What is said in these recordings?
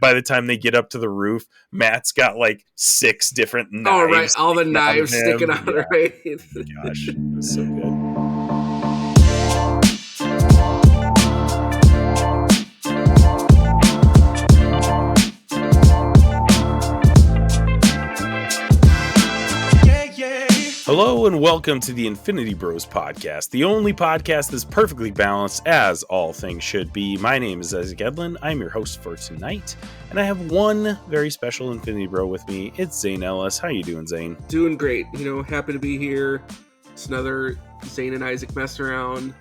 by the time they get up to the roof, Matt's got like 6 different knives. Oh, right. All the knives sticking out, right? Gosh, it was so good. Hello and welcome to the Infinity Bros podcast, the only podcast that's perfectly balanced as all things should be. My name is Isaac Edlin. I'm your host for tonight, and I have one very special Infinity Bro with me. It's Zayne Ellis. How you doing, Zayne? Doing great. Happy to be here. It's another Zayne and Isaac mess around,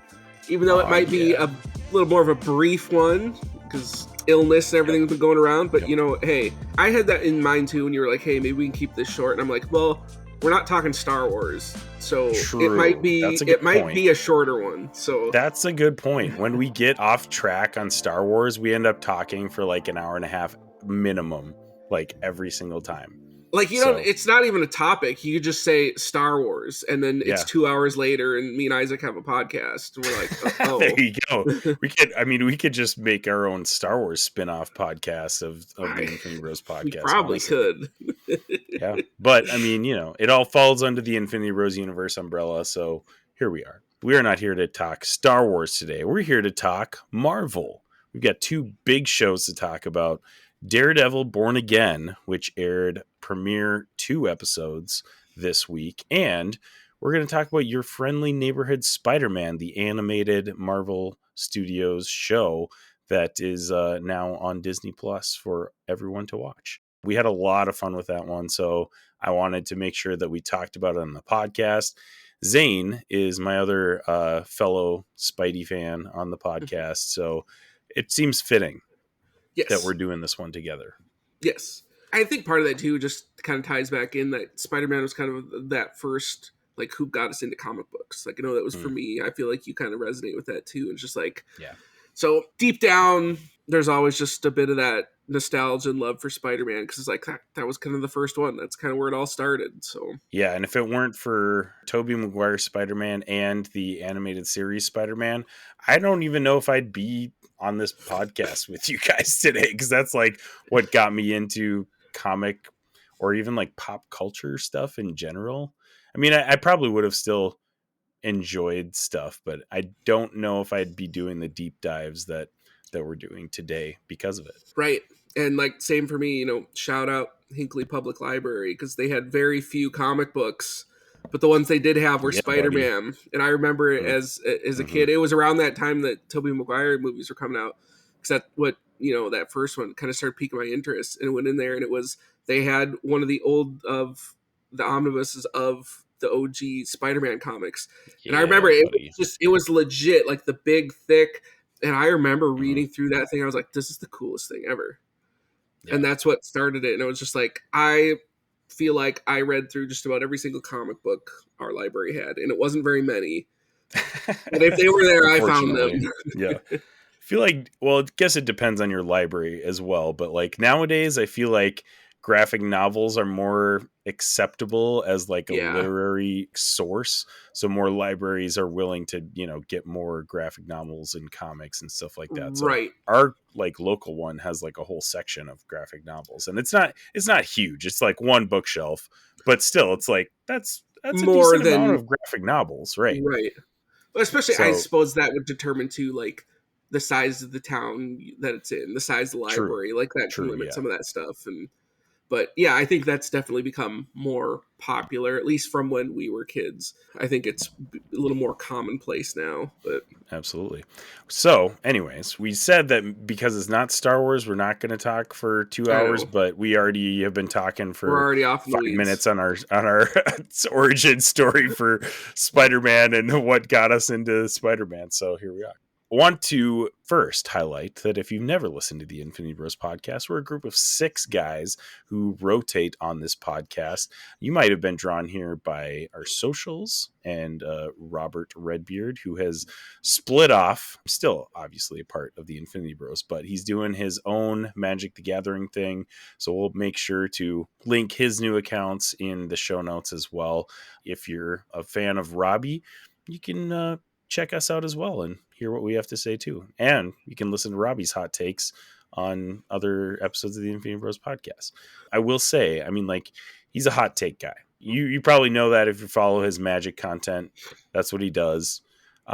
even though it might be a little more of a brief one because illness and everything's been going around. But hey, I had that in mind too when you were like, "Hey, maybe we can keep this short," and I'm like, "Well, we're not talking Star Wars, so True. It might be a shorter one." So that's a good point. When we get off track on Star Wars, we end up talking for like an hour and a half minimum, like every single time. Like, it's not even a topic. You could just say Star Wars, and then it's 2 hours later, and me and Isaac have a podcast, and we're like, oh. There you go. We could just make our own Star Wars spin-off podcast of the Infinity Bros podcast. We probably could. Yeah. But, it all falls under the Infinity Bros universe umbrella, so here we are. We are not here to talk Star Wars today. We're here to talk Marvel. We've got 2 big shows to talk about. Daredevil Born Again, which aired premiere 2 episodes this week, and we're going to talk about Your Friendly Neighborhood Spider-Man, the animated Marvel Studios show that is now on Disney Plus for everyone to watch. We had a lot of fun with that one, so I wanted to make sure that we talked about it on the podcast. Zayne is my other fellow Spidey fan on the podcast, so it seems fitting. Yes. That we're doing this one together. Yes. I think part of that too just kind of ties back in that Spider-Man was kind of that first, like, who got us into comic books. Like, I know that was for me. I feel like you kind of resonate with that too. It's just like, so deep down, there's always just a bit of that nostalgia and love for Spider-Man because it's like that was kind of the first one. That's kind of where it all started. So yeah, and if it weren't for Tobey Maguire's Spider-Man and the animated series Spider-Man, I don't even know if I'd be on this podcast with you guys today, because that's like what got me into comic or even like pop culture stuff in general. I mean, I probably would have still enjoyed stuff, but I don't know if I'd be doing the deep dives that we're doing today because of it. Right. And like, same for me, shout out Hinckley Public Library, because they had very few comic books, but the ones they did have were Spider-Man. Buddy. And I remember as a kid, it was around that time that Tobey Maguire movies were coming out. Because that's what, that first one kind of started piquing my interest. And it went in there, and they had one of the old of the omnibuses of the OG Spider-Man comics. Yeah, and I remember it was legit, like the big, thick. And I remember reading through that thing. I was like, this is the coolest thing ever. Yeah. And that's what started it. And it was just like, I feel like I read through just about every single comic book our library had, and it wasn't very many. But if they were there, I found them. Yeah. I feel like, well, I guess it depends on your library as well. But like nowadays, I feel like graphic novels are more acceptable as like a literary source. So more libraries are willing to, get more graphic novels and comics and stuff like that. So right. Our like local one has like a whole section of graphic novels, and it's not huge. It's like one bookshelf, but still it's like that's more than amount of graphic novels. Right. Right. Well, especially I suppose that would determine too, like the size of the town that it's in, the size of the library, like that can limit some of that stuff. But yeah, I think that's definitely become more popular, at least from when we were kids. I think it's a little more commonplace now. But absolutely. So, anyways, we said that because it's not Star Wars, we're not going to talk for 2 hours. But we already have been talking for we're already off 5 minutes on our origin story for Spider-Man and what got us into Spider-Man. So here we are. I want to first highlight that if you've never listened to the Infinity Bros podcast, we're a group of 6 guys who rotate on this podcast. You might have been drawn here by our socials and Robert Redbeard, who has split off, still obviously a part of the Infinity Bros, but he's doing his own Magic the Gathering thing. So we'll make sure to link his new accounts in the show notes as well. If you're a fan of Robbie, you can check us out as well and hear what we have to say too. And you can listen to Robbie's hot takes on other episodes of the Infinity Bros podcast. I will say, I mean, like, he's a hot take guy. You probably know that if you follow his magic content. That's what he does.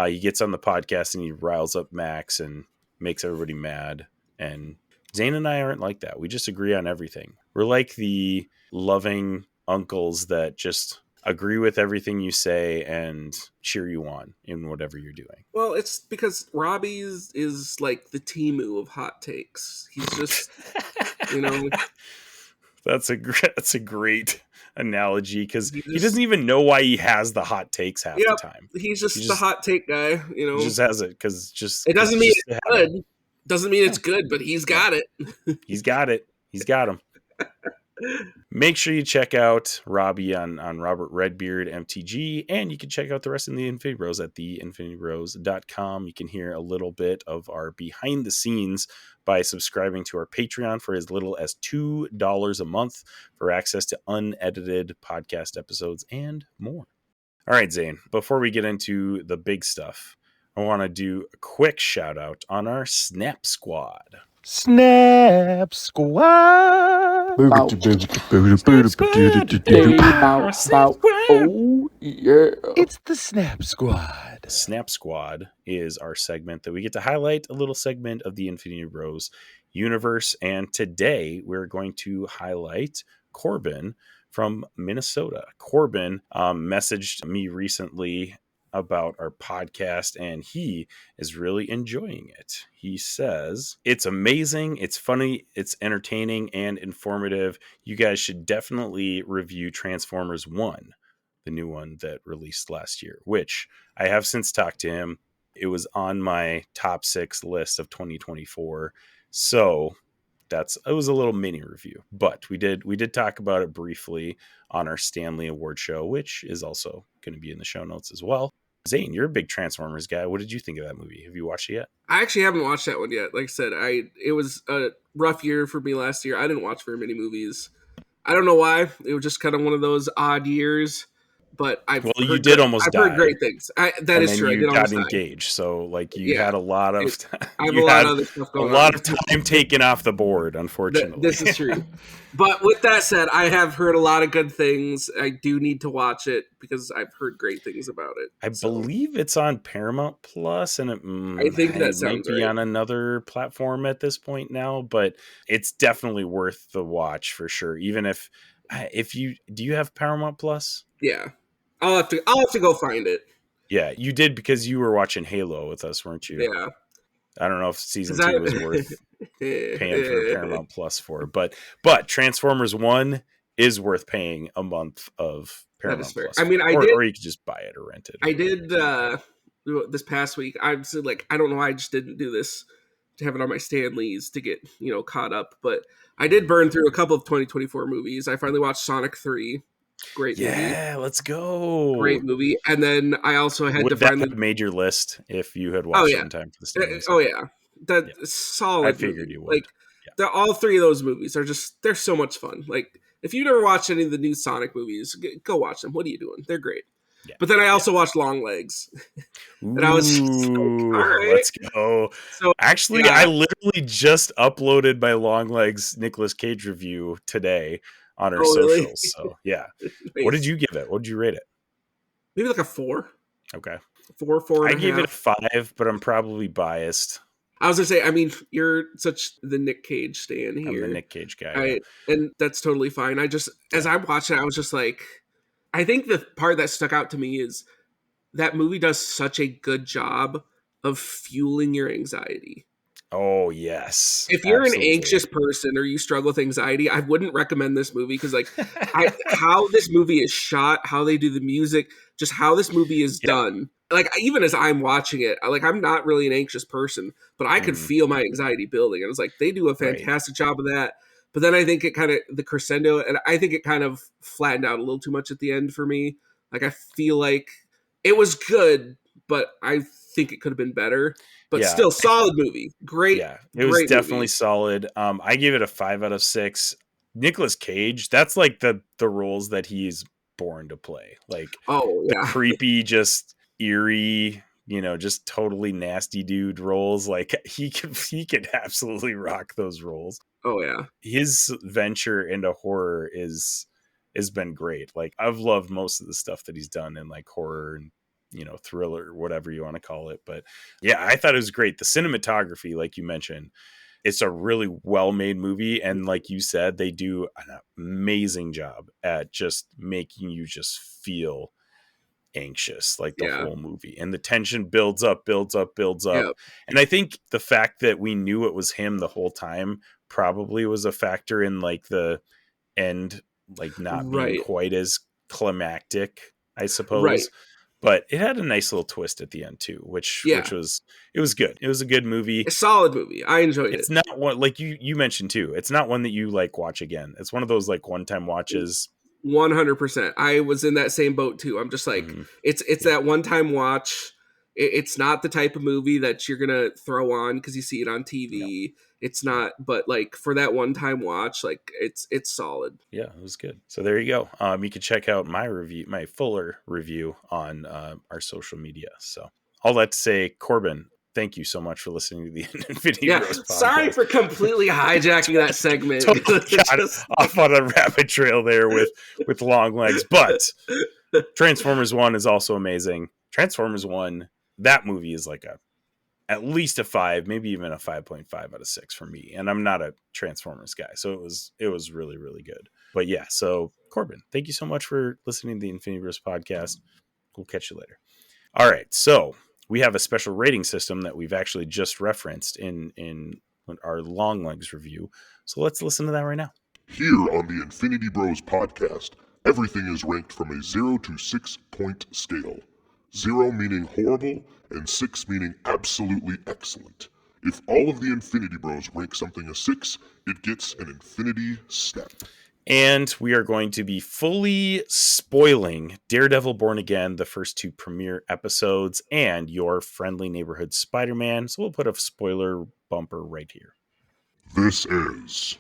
He gets on the podcast and he riles up Max and makes everybody mad. And Zane and I aren't like that. We just agree on everything. We're like the loving uncles that just agree with everything you say and cheer you on in whatever you're doing. Well, it's because Robbie is like the Timu of hot takes. He's just, you know, that's a great analogy, because he just, doesn't even know why he has the hot takes half the yep, time. he's just the hot take guy. You He know, just has it because just it doesn't mean just it's good. Doesn't mean it's good, but he's got it. He's got it. He's got him. Make sure you check out Robbie on Robert Redbeard MTG, and you can check out the rest of the Infinity Bros at theinfinitybros.com. You can hear a little bit of our behind the scenes by subscribing to our Patreon for as little as $2 a month for access to unedited podcast episodes and more. All right, Zane, before we get into the big stuff, I want to do a quick shout out on our Snap Squad. Snap Squad. Oh yeah. It's the Snap Squad. Snap Squad is our segment that we get to highlight a little segment of the Infinity Bros universe. And today we're going to highlight Corbin from Minnesota. Corbin messaged me recently about our podcast, and he is really enjoying it. He says, it's amazing, it's funny, it's entertaining, and informative. You guys should definitely review Transformers 1, the new one that released last year, which I have since talked to him. It was on my top 6 list of 2024. So it was a little mini review, but we did talk about it briefly on our Stanley Award show, which is also going to be in the show notes as well. Zane, you're a big Transformers guy. What did you think of that movie? Have you watched it yet? I actually haven't watched that one yet. Like I said, it was a rough year for me last year. I didn't watch very many movies. I don't know why. It was just kind of one of those odd years. But I've heard great things. That is true. You got engaged, so like you had a lot of I have a lot of other stuff going on. A lot of time taken off the board, unfortunately. This is true. But with that said, I have heard a lot of good things. I do need to watch it because I've heard great things about it. I believe it's on Paramount Plus, and I think that might be on another platform at this point now. But it's definitely worth the watch for sure. Even if do you have Paramount Plus? Yeah. I'll have to go find it. Yeah, you did because you were watching Halo with us, weren't you? Yeah. I don't know if season 2 was worth paying for Paramount Plus for, but Transformers 1 is worth paying a month of Paramount Plus. I mean, or you could just buy it or rent it. I did this past week. I don't know why I just didn't do this to have it on my Stanleys to get caught up, but I did burn through a couple of 2024 movies. I finally watched Sonic 3. Great movie. Yeah, let's go. Great movie. And then I also had to finally made your list if you had watched it in time for the Stanley. Solid. I figured you would. Like all 3 of those movies are they're so much fun. Like if you've never watched any of the new Sonic movies, go watch them. What are you doing? They're great. Yeah. But then I also watched Longlegs. And I was just like, all right. Let's go. So actually, I literally just uploaded my Longlegs Nicolas Cage review today on our socials. Really? So yeah. Nice. What did you give it? What did you rate it? Maybe like a 4. Okay. 4. I gave it a 5, but I'm probably biased. I was gonna say, I mean, you're such the Nick Cage stan here. I'm the Nick Cage guy. And that's totally fine. As I watched it, I was just like, I think the part that stuck out to me is that movie does such a good job of fueling your anxiety. Oh, yes. If you're an anxious person or you struggle with anxiety, I wouldn't recommend this movie because, like, how this movie is shot, how they do the music, just how this movie is done. Like, even as I'm watching it, I'm not really an anxious person, but I could feel my anxiety building. And I was like, they do a fantastic job of that. But then I think the crescendo, and I think it kind of flattened out a little too much at the end for me. Like, I feel like it was good, but I think it could have been better. But still, solid movie. Great. Yeah, it was definitely solid. I gave it a 5 out of 6. Nicolas Cage, that's like the roles that he's born to play. Like, the creepy, just eerie just totally nasty dude roles. Like he could absolutely rock those roles. Oh yeah. His venture into horror has been great. Like I've loved most of the stuff that he's done in like horror and thriller, whatever you want to call it. But yeah, I thought it was great. The cinematography, like you mentioned, it's a really well-made movie, and like you said, they do an amazing job at just making you just feel anxious like the Yeah. whole movie, and the tension builds up. Yep. And I think the fact that we knew it was him the whole time probably was a factor in like the end, like not being Right. quite as climactic, I Right. suppose. But it had a nice little twist at the end too, which Yeah. was good. It was a good movie. A solid movie. I enjoyed it. It's not one like you mentioned too. It's not one that you like watch again. It's one of those like one-time watches. 100%. I was in that same boat too. I'm just like, it's that one-time watch. It's not the type of movie that you're gonna throw on because you see it on TV. It's not, but like for that one-time watch, like it's solid. Yeah, it was good. So there you go. You can check out my review, my fuller review on our social media. So all that to say, Corbin, thank you so much for listening to the Infinity Bros podcast. Sorry for completely hijacking that segment. Got off on a rabbit trail there with Longlegs, but Transformers 1 is also amazing. Transformers 1, that movie is like at least a 5, maybe even a 5.5 out of 6 for me. And I'm not a Transformers guy, so it was really, really good. But yeah, so Corbin, thank you so much for listening to the Infinity Bros podcast. We'll catch you later. All right, so we have a special rating system that we've actually just referenced in our Longlegs review. So let's listen to that right now. Here on the Infinity Bros podcast, everything is ranked from a 0 to 6 point scale. 0 meaning horrible, and 6 meaning absolutely excellent. If all of the Infinity Bros rank something a 6, it gets an Infinity Step. And we are going to be fully spoiling Daredevil Born Again, the first 2 premiere episodes, and Your Friendly Neighborhood Spider-Man. So we'll put a spoiler bumper right here. This is...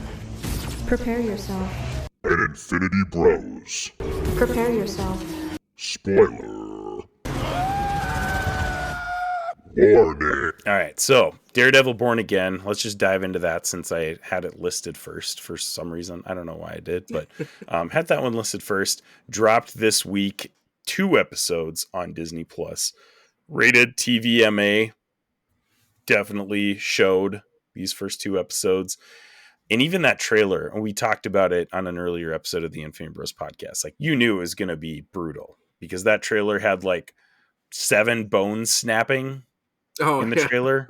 Prepare yourself. An Infinity Bros. Prepare yourself. Spoiler. Warning. All right, so Daredevil Born Again. Let's just dive into that since I had it listed first for some reason. I don't know why I did, but had that one listed first. Dropped this week 2 episodes on Disney Plus. Rated TVMA. Definitely showed these first 2 episodes. And even that trailer, and we talked about it on an earlier episode of the Infinity Bros podcast. Like you knew it was going to be brutal because that trailer had like 7 bones snapping in the trailer.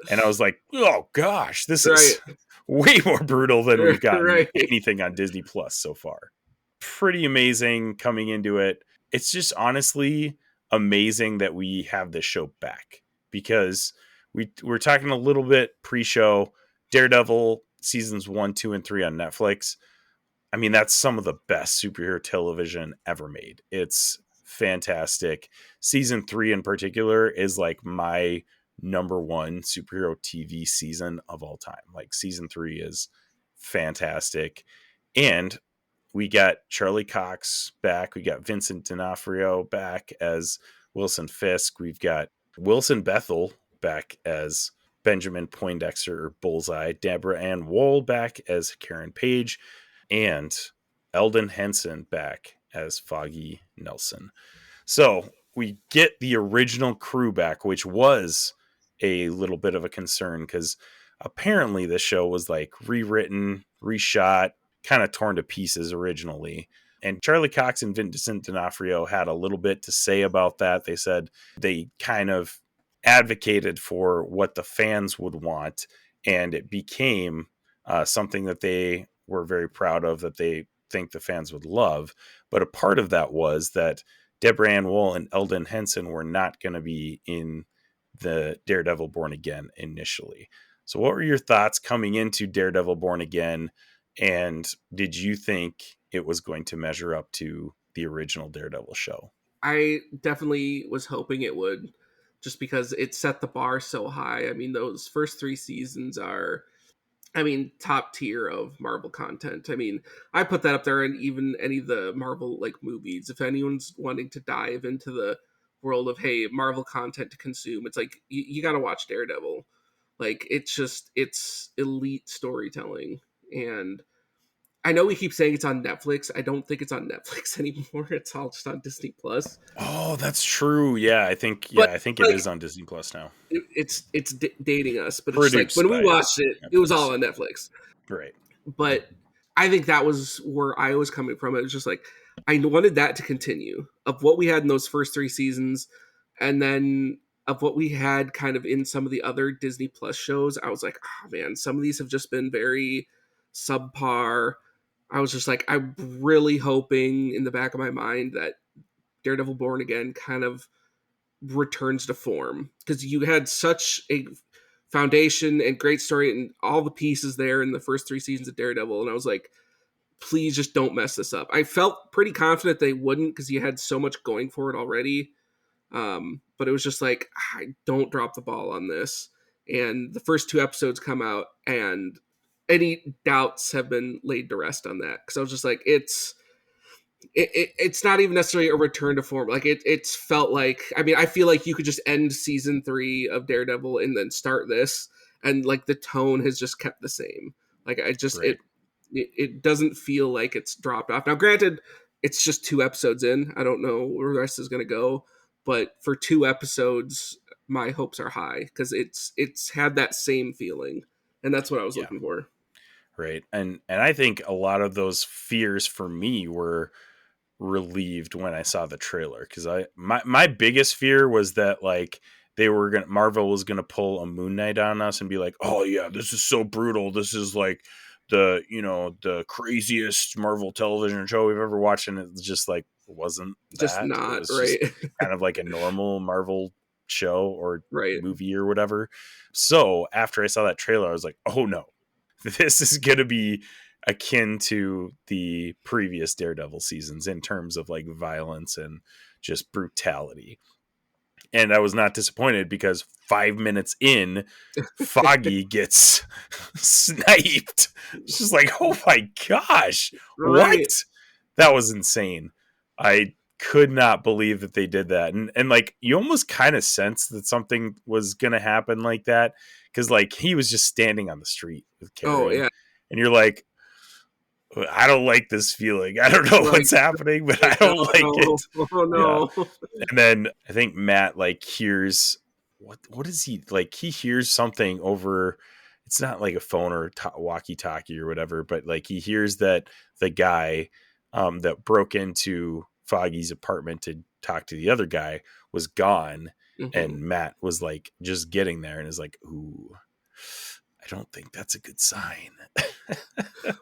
And I was like, oh gosh, this is way more brutal than we've gotten anything on Disney Plus so far. Pretty amazing coming into it. It's just honestly amazing that we have this show back because we're talking a little bit pre-show. Daredevil seasons 1, 2, and 3 on Netflix. I mean, that's some of the best superhero television ever made. It's fantastic. Season 3 in particular is like my number 1 superhero TV season of all time. Like season 3 is fantastic. And we got Charlie Cox back. We got Vincent D'Onofrio back as Wilson Fisk. We've got Wilson Bethel back as Benjamin Poindexter or Bullseye. Deborah Ann Woll back as Karen Page. And Eldon Henson back as Foggy Nelson. So we get the original crew back, which was a little bit of a concern because apparently this show was like rewritten, reshot, kind of torn to pieces originally. And Charlie Cox and Vincent D'Onofrio had a little bit to say about that. They said they kind of advocated for what the fans would want, and it became something that they were very proud of, that they think the fans would love. But a part of that was that Deborah Ann Woll and Eldon Henson were not going to be in the Daredevil Born Again initially. So what were your thoughts coming into Daredevil Born Again? And did you think it was going to measure up to the original Daredevil show? I definitely was hoping it would, just because it set the bar so high. I mean, those first 3 seasons are, top tier of Marvel content. I mean, I put that up there, and even any of the Marvel like movies. If anyone's wanting to dive into the world of, hey, Marvel content to consume. It's like you got to watch Daredevil. Like it's elite storytelling. And I know we keep saying it's on Netflix. I don't think it's on Netflix anymore. It's all just on Disney Plus. Oh, that's true. Yeah, I think But it is on Disney Plus now. It's dating us, but it's just like Produced when we by watched it, it was Netflix. all on Netflix. Right. But I think that was where I was coming from. It was just like I wanted that to continue of what we had in those first 3 seasons, and then of what we had kind of in some of the other Disney Plus shows. I was like, oh man, some of these have just been very subpar. I was just like, I'm really hoping in the back of my mind that Daredevil Born Again kind of returns to form, because you had such a foundation and great story and all the pieces there in the first 3 seasons of Daredevil, and I was like, please just don't mess this up. I felt pretty confident they wouldn't because you had so much going for it already, but it was just like, I don't drop the ball on this. And the first 2 episodes come out and any doubts have been laid to rest on that, because I was just like, it's not even necessarily a return to form. Like it's felt like, I mean, I feel like you could just end season 3 of Daredevil and then start this, and like the tone has just kept the same. Like I just Right. it doesn't feel like it's dropped off. Now, granted, it's just 2 episodes in. I don't know where the rest is going to go, but for 2 episodes, my hopes are high because it's had that same feeling, and that's what I was looking for. Right. And I think a lot of those fears for me were relieved when I saw the trailer, because my biggest fear was that like Marvel was gonna pull a Moon Knight on us and be like, oh yeah, this is so brutal, this is like the craziest Marvel television show we've ever watched, and it's just like wasn't Just that. not, It was right? just kind of like a normal Marvel show or Right. movie or whatever. So after I saw that trailer, I was like, oh no, this is gonna be akin to the previous Daredevil seasons in terms of like violence and just brutality. And I was not disappointed, because 5 minutes in, Foggy gets sniped. It's just like, oh my gosh, Right. what? That was insane. I could not believe that they did that. And like, you almost kind of sensed that something was going to happen like that, because like he was just standing on the street with Karen. Oh yeah. And you're like, I don't like this feeling. I don't know what's happening, but I don't like it. Oh no. Yeah. And then I think Matt like hears what is he like? He hears something over. It's not like a phone or walkie-talkie or whatever, but like he hears that the guy that broke into Foggy's apartment to talk to the other guy was gone, and Matt was like just getting there and is like, ooh, I don't think that's a good sign.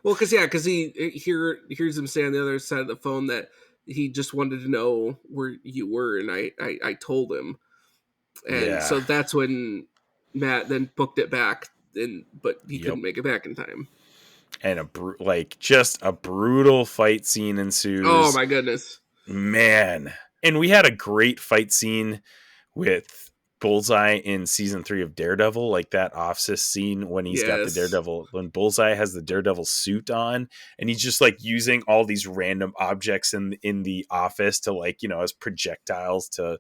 Well, because he hears him say on the other side of the phone that he just wanted to know where you were, and I told him, and so that's when Matt then booked it back, but he couldn't make it back in time. And just a brutal fight scene ensues. Oh my goodness, man! And we had a great fight scene with Bullseye in season 3 of Daredevil, like that office scene when he's got the Daredevil, when Bullseye has the Daredevil suit on, and he's just like using all these random objects in the office to like, as projectiles to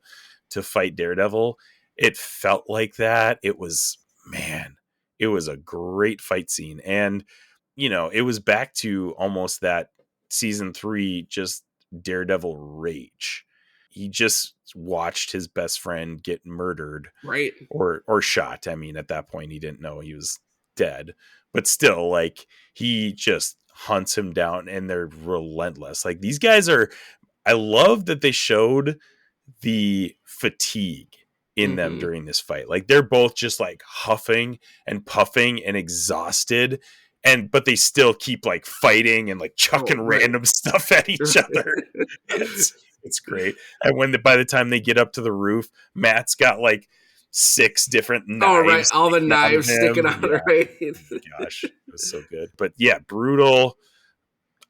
fight Daredevil. It felt like that. It was a great fight scene. And, it was back to almost that season 3, just Daredevil rage. He just watched his best friend get murdered, right? Or shot. I mean, at that point, he didn't know he was dead, but still, like, he just hunts him down, and they're relentless. Like, these guys are. I love that they showed the fatigue in them during this fight. Like, they're both just like huffing and puffing and exhausted, but they still keep like fighting and like chucking random stuff at each other. It's great. And by the time they get up to the roof, Matt's got like 6 different knives. Oh, right. All the knives sticking out, right? Gosh, it was so good. But yeah, brutal.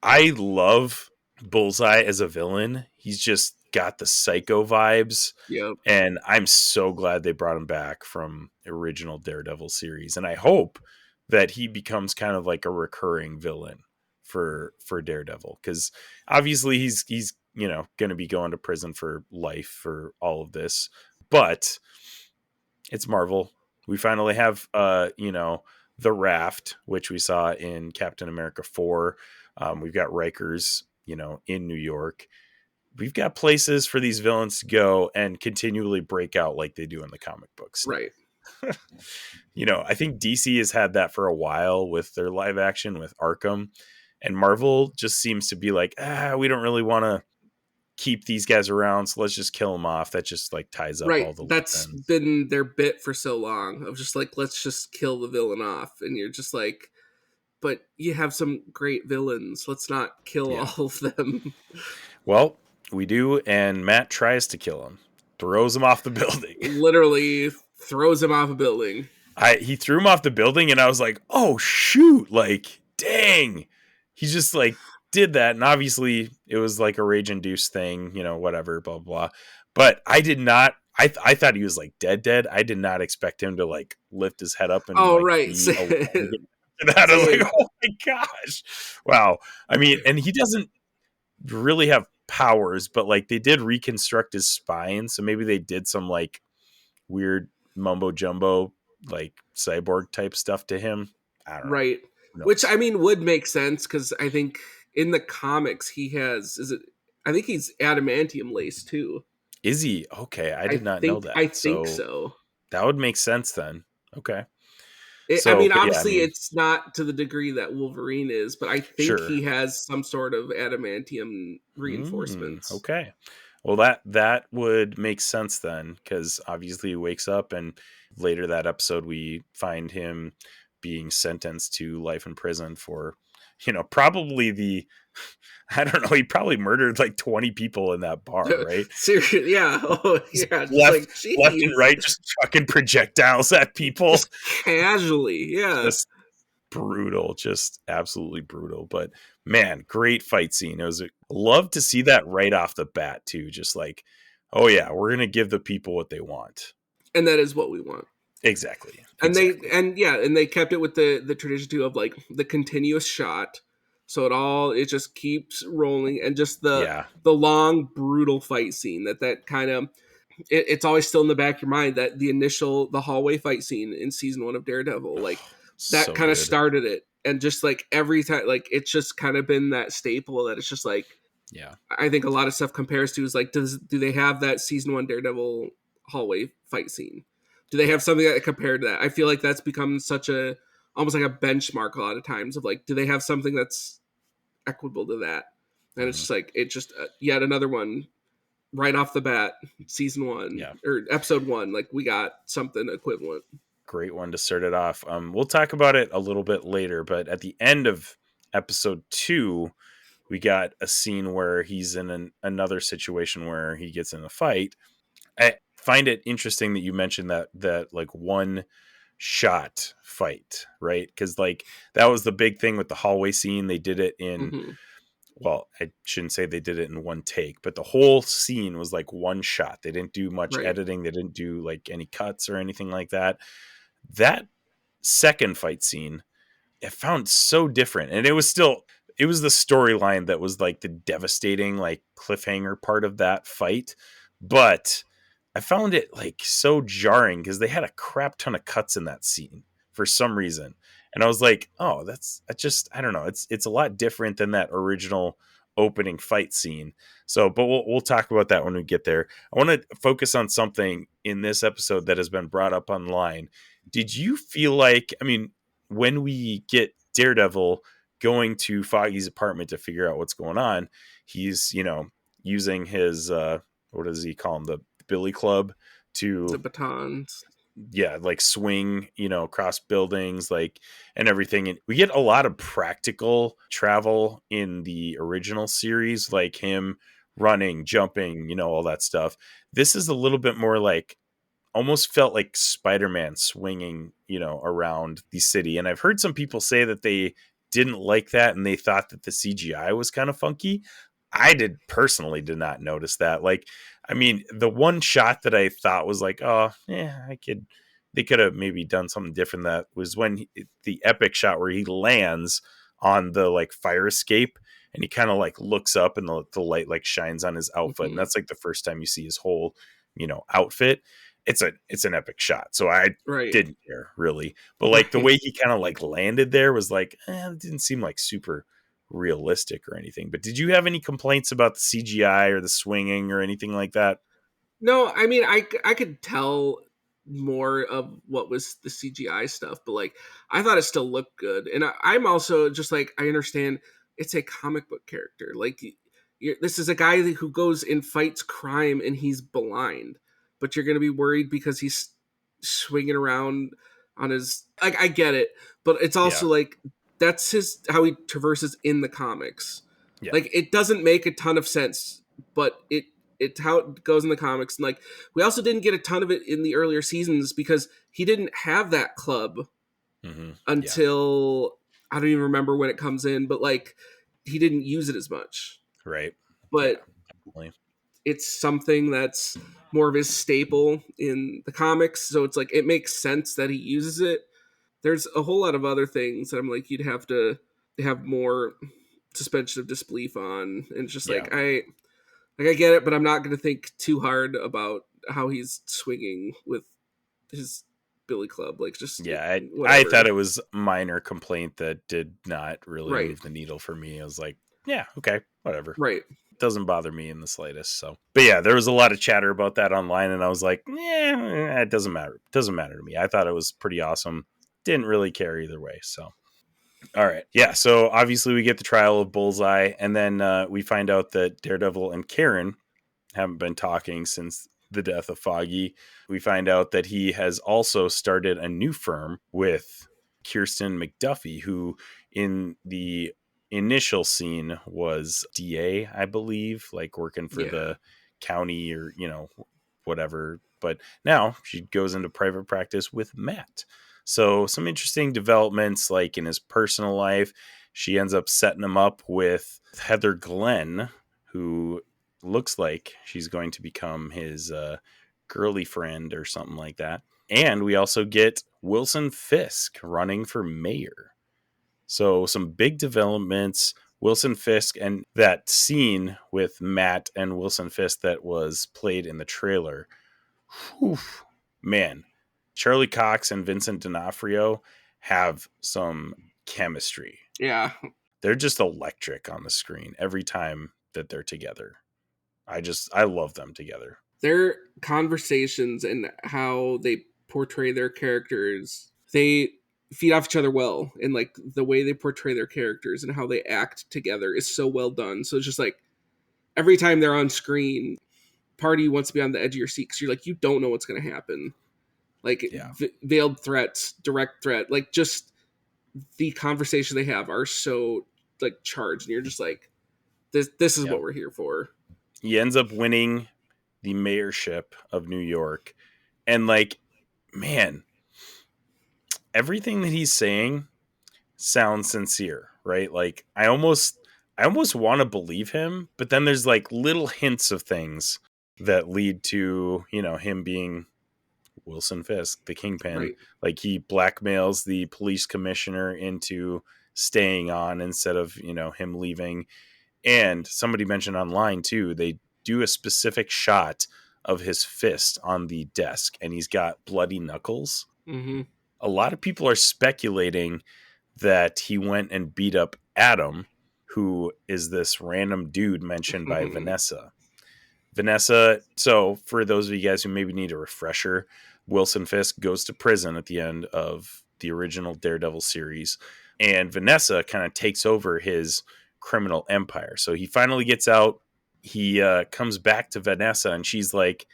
I love Bullseye as a villain. He's just got the psycho vibes. Yep. And I'm so glad they brought him back from the original Daredevil series. And I hope that he becomes kind of like a recurring villain for Daredevil, because obviously he's going to be going to prison for life for all of this. But it's Marvel. We finally have, the Raft, which we saw in Captain America 4. We've got Rikers, in New York. We've got places for these villains to go and continually break out like they do in the comic books. Right. I think DC has had that for a while with their live action with Arkham, and Marvel just seems to be like, we don't really want to keep these guys around, so let's just kill them off. That just like ties up all the That's ends. been their bit for so long of just like, let's just kill the villain off. And you're just like, but you have some great villains. Let's not kill all of them. Well, we do, and Matt tries to kill him. Throws him off the building. Literally throws him off a building. He threw him off the building, and I was like, oh, shoot. Like, dang. He just, like, did that. And obviously, it was, like, a rage-induced thing, whatever, blah, blah. But I did not... I thought he was, like, dead. I did not expect him to, like, lift his head up and, right. that. I was like, oh, my gosh. Wow. I mean, and he doesn't really have powers, but, like, they did reconstruct his spine, so maybe they did some, like, weird mumbo-jumbo, like, cyborg type stuff to him. I don't know. Right. Which, I mean, would make sense, because I think in the comics he has... I think he's adamantium laced, too. Is he? Okay, I did not know that. I think so. That would make sense then. Okay. Obviously, it's not to the degree that Wolverine is, but I think he has some sort of adamantium reinforcements. Okay. Well, that would make sense then, because obviously he wakes up, and later that episode we find him being sentenced to life in prison for, probably I don't know, he probably murdered like 20 people in that bar, right? Seriously, yeah. Oh, yeah. Left and right, just fucking projectiles at people. Just casually, yeah. Just brutal, just absolutely brutal. But man, great fight scene. Love to see that right off the bat too. Just like, oh yeah, we're gonna give the people what they want, and that is what we want. Exactly. And they kept it with the tradition too of like the continuous shot. So it just keeps rolling, and just the long brutal fight scene that kind of it's always still in the back of your mind, that the hallway fight scene in season 1 of Daredevil, like that so kind of started it. And just like every time, like it's just kind of been that staple that it's just like, I think a lot of stuff compares to is like, do they have that season 1 Daredevil hallway fight scene? Do they have something that compared to that? I feel like that's become almost like a benchmark a lot of times of like, do they have something that's equitable to that? And it's just like, yet another one right off the bat, season 1 or episode 1, like we got something equivalent. Great one to start it off. We'll talk about it a little bit later, but at the end of episode 2, we got a scene where he's in another situation where he gets in a fight. I find it interesting that you mentioned that like one shot fight, right? Because like that was the big thing with the hallway scene. They did it in well, I shouldn't say they did it in one take, but the whole scene was like one shot. They didn't do much editing. They didn't do like any cuts or anything like that. That second fight scene, I found so different, and it was the storyline that was like the devastating like cliffhanger part of that fight, but I found it like so jarring because they had a crap ton of cuts in that scene for some reason. And I was like, oh, that's just, I don't know. It's a lot different than that original opening fight scene. So, but we'll talk about that when we get there. I want to focus on something in this episode that has been brought up online. Did you feel like, I mean, when we get Daredevil going to Foggy's apartment to figure out what's going on, he's, using his, what does he call him? The billy club to the batons, like swing across buildings, like, and everything. And we get a lot of practical travel in the original series, like him running, jumping, all that stuff. This is a little bit more like, almost felt like Spider-Man swinging around the city. And I've heard some people say that they didn't like that and they thought that the CGI was kind of funky. I personally did not notice that. Like, I mean, the one shot that I thought was like, oh, yeah, they could have maybe done something different. That was when the epic shot where he lands on the like fire escape and he kind of like looks up and the light like shines on his outfit. And that's like the first time you see his whole, outfit. It's an epic shot. So I didn't care really, but like the way he kind of like landed there was like, it didn't seem like super realistic or anything. But did you have any complaints about the CGI or the swinging or anything like that? No, I mean, I could tell more of what was the CGI stuff, but like I thought it still looked good. And I'm also just like, I understand it's a comic book character. Like this is a guy who goes and fights crime and he's blind, but you're going to be worried because he's swinging around on his, like, I get it, but it's also like, that's how he traverses in the comics. Yeah. Like it doesn't make a ton of sense, but it's how it goes in the comics. And like, we also didn't get a ton of it in the earlier seasons because he didn't have that club until I don't even remember when it comes in, but like he didn't use it as much. Right. But it's something that's more of his staple in the comics. So it's like, it makes sense that he uses it. There's a whole lot of other things that I'm like, you'd have to have more suspension of disbelief on. And it's just like, I get it, but I'm not going to think too hard about how he's swinging with his billy club. Like, just I thought it was a minor complaint that did not really move the needle for me. I was like, yeah, okay, whatever. Right. It doesn't bother me in the slightest. So, but yeah, there was a lot of chatter about that online, and I was like, it doesn't matter. It doesn't matter to me. I thought it was pretty awesome. Didn't really care either way. So. All right. Yeah. So obviously we get the trial of Bullseye, and then we find out that Daredevil and Karen haven't been talking since the death of Foggy. We find out that he has also started a new firm with Kirsten McDuffie, who in the initial scene was DA, I believe, like working for the county or, whatever. But now she goes into private practice with Matt. So some interesting developments, like in his personal life. She ends up setting him up with Heather Glenn, who looks like she's going to become his girly friend or something like that. And we also get Wilson Fisk running for mayor. So some big developments. Wilson Fisk, and that scene with Matt and Wilson Fisk that was played in the trailer. Whew, man. Charlie Cox and Vincent D'Onofrio have some chemistry. Yeah. They're just electric on the screen every time that they're together. I love them together. Their conversations and how they portray their characters, they feed off each other well. And like the way they portray their characters and how they act together is so well done. So it's just like every time they're on screen, part of you wants to be on the edge of your seat because you're like, you don't know what's going to happen. Like veiled threats, direct threat, like just the conversation they have are so like charged, and you're just like, this is what we're here for. He ends up winning the mayorship of New York, and like, man, everything that he's saying sounds sincere, right? Like I almost want to believe him, but then there's like little hints of things that lead to, him being Wilson Fisk, the kingpin. Right. Like he blackmails the police commissioner into staying on instead of, him leaving. And somebody mentioned online too, they do a specific shot of his fist on the desk and he's got bloody knuckles. Mm-hmm. A lot of people are speculating that he went and beat up Adam, who is this random dude mentioned by Vanessa. So for those of you guys who maybe need a refresher, Wilson Fisk goes to prison at the end of the original Daredevil series, and Vanessa kind of takes over his criminal empire. So he finally gets out. He comes back to Vanessa, and she's like,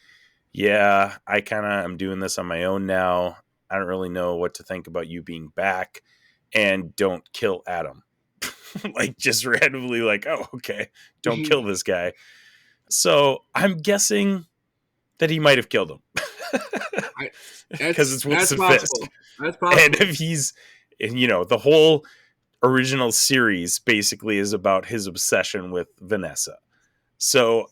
yeah, I kind of am doing this on my own now. I don't really know what to think about you being back, and don't kill Adam. Like just randomly like, oh, okay, don't kill this guy. So I'm guessing that he might have killed him because it's Wilson Fisk. That's possible. And if the whole original series basically is about his obsession with Vanessa. So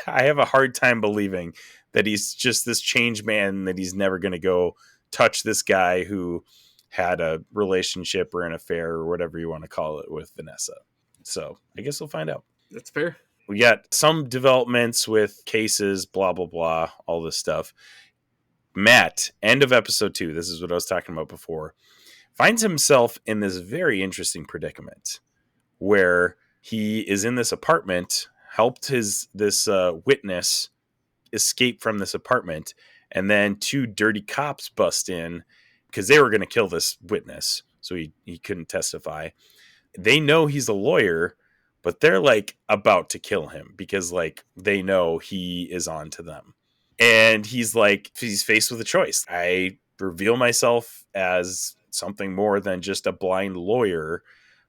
I have a hard time believing that he's just this changed man, that he's never going to go touch this guy who had a relationship or an affair or whatever you want to call it with Vanessa. So I guess we'll find out. That's fair. We got some developments with cases, blah, blah, blah, all this stuff. Matt, end of episode 2, this is what I was talking about before, finds himself in this very interesting predicament where he is in this apartment, helped this witness escape from this apartment, and then 2 dirty cops bust in because they were going to kill this witness, so he couldn't testify. They know he's a lawyer, but they're like about to kill him because like they know he is on to them. And he's faced with a choice. I reveal myself as something more than just a blind lawyer,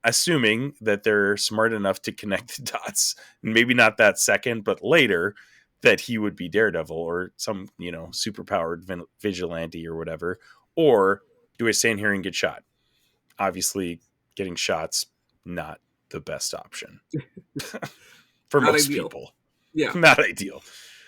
assuming that they're smart enough to connect the dots. Maybe not that second, but later, that he would be Daredevil or some, superpowered vigilante or whatever. Or do I stand here and get shot? Obviously, getting shot's not the best option for Not most ideal. people. Yeah. Not ideal.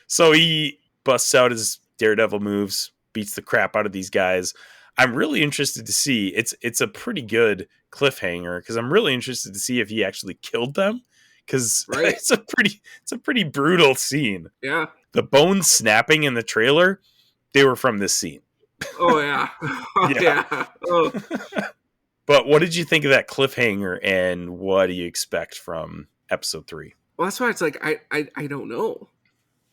So he busts out his Daredevil moves, beats the crap out of these guys. I'm really interested to see. It's a pretty good cliffhanger because I'm really interested to see if he actually killed them, because Right. it's a pretty brutal scene. Yeah. The bones snapping in the trailer, they were from this scene. Oh yeah. Oh, Yeah. yeah. Oh. But what did you think of that cliffhanger, and what do you expect from episode 3? Well, that's why it's like I don't know,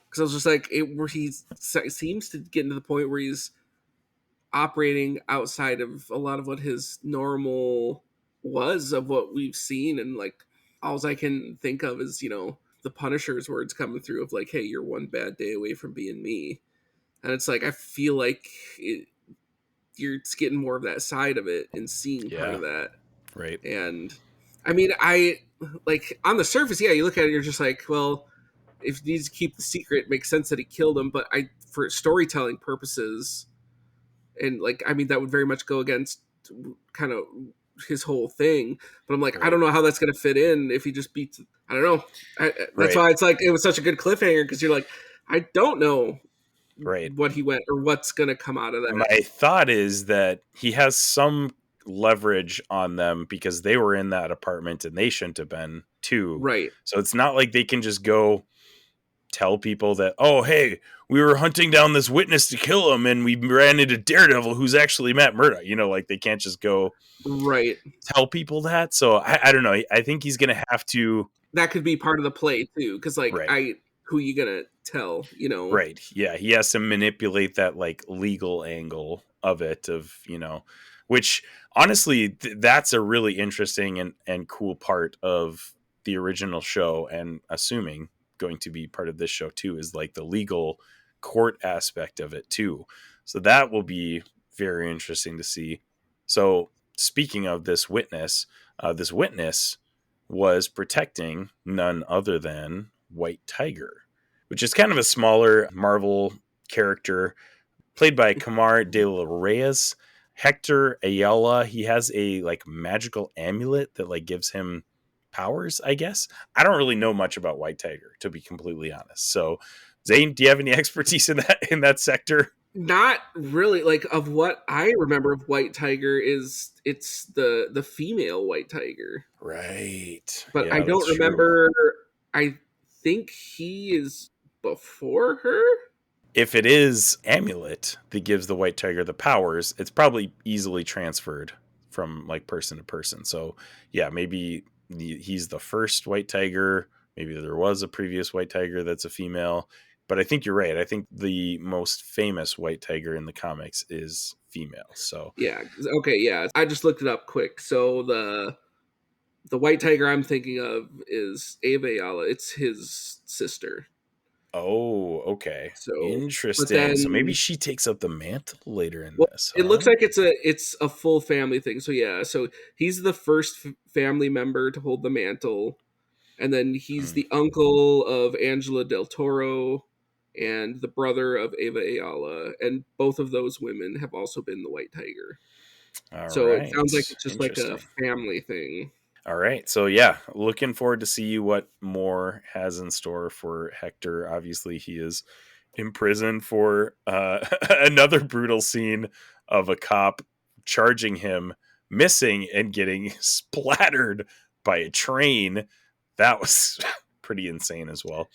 because I was just like where he seems to get into the point where he's operating outside of a lot of what his normal was of what we've seen, and like all I can think of is the Punisher's words coming through of like, hey, you're one bad day away from being me. And it's like I feel like you're getting more of that side of it and seeing part of that. Right. And I mean, I like on the surface, yeah, you look at it, you're just like, well, if he needs to keep the secret, it makes sense that he killed him. But for storytelling purposes, and like, I mean, that would very much go against kind of his whole thing. But I'm like, Right. I don't know how that's going to fit in if he just beats. I don't know. That's why it's like it was such a good cliffhanger, because you're like, I don't know. Right. What he went or what's going to come out of that. My thought is that he has some leverage on them because they were in that apartment and they shouldn't have been too. Right. So it's not like they can just go tell people that, oh, hey, we were hunting down this witness to kill him and we ran into Daredevil who's actually Matt Murdock. Like they can't just go tell people that. So I don't know. I think he's going to have to. That could be part of the play too. Because like who you gonna tell, Right. Yeah. He has to manipulate that like legal angle of it, which honestly, that's a really interesting and cool part of the original show, and assuming going to be part of this show too, is like the legal court aspect of it too. So that will be very interesting to see. So speaking of this witness was protecting none other than White Tiger, which is kind of a smaller Marvel character played by Kamar De La Reyes. Hector Ayala, he has a like magical amulet that like gives him powers, I guess. I don't really know much about White Tiger, to be completely honest. So Zayne, do you have any expertise in that sector? Not really. Like, of what I remember of White Tiger is it's the female White Tiger. Right. But yeah, I don't remember. I think he is before her. If it is amulet that gives the White Tiger the powers, it's probably easily transferred from like person to person. So yeah, maybe he's the first White Tiger. Maybe there was a previous White Tiger that's a female. But I think you're right. I think the most famous White Tiger in the comics is female. So yeah. Okay. Yeah. I just looked it up quick. So the White Tiger I'm thinking of is Ava Ayala. It's his sister. Oh, okay. So interesting. Then, so maybe she takes up the mantle later in this. Huh? It looks like it's a full family thing. So yeah. So he's the first family member to hold the mantle, and then he's the uncle of Angela Del Toro and the brother of Ava Ayala, and both of those women have also been the White Tiger. It sounds like it's just like a family thing. All right. So yeah, looking forward to see what more has in store for Hector. Obviously, he is in prison for another brutal scene of a cop charging him, missing, and getting splattered by a train. That was pretty insane as well.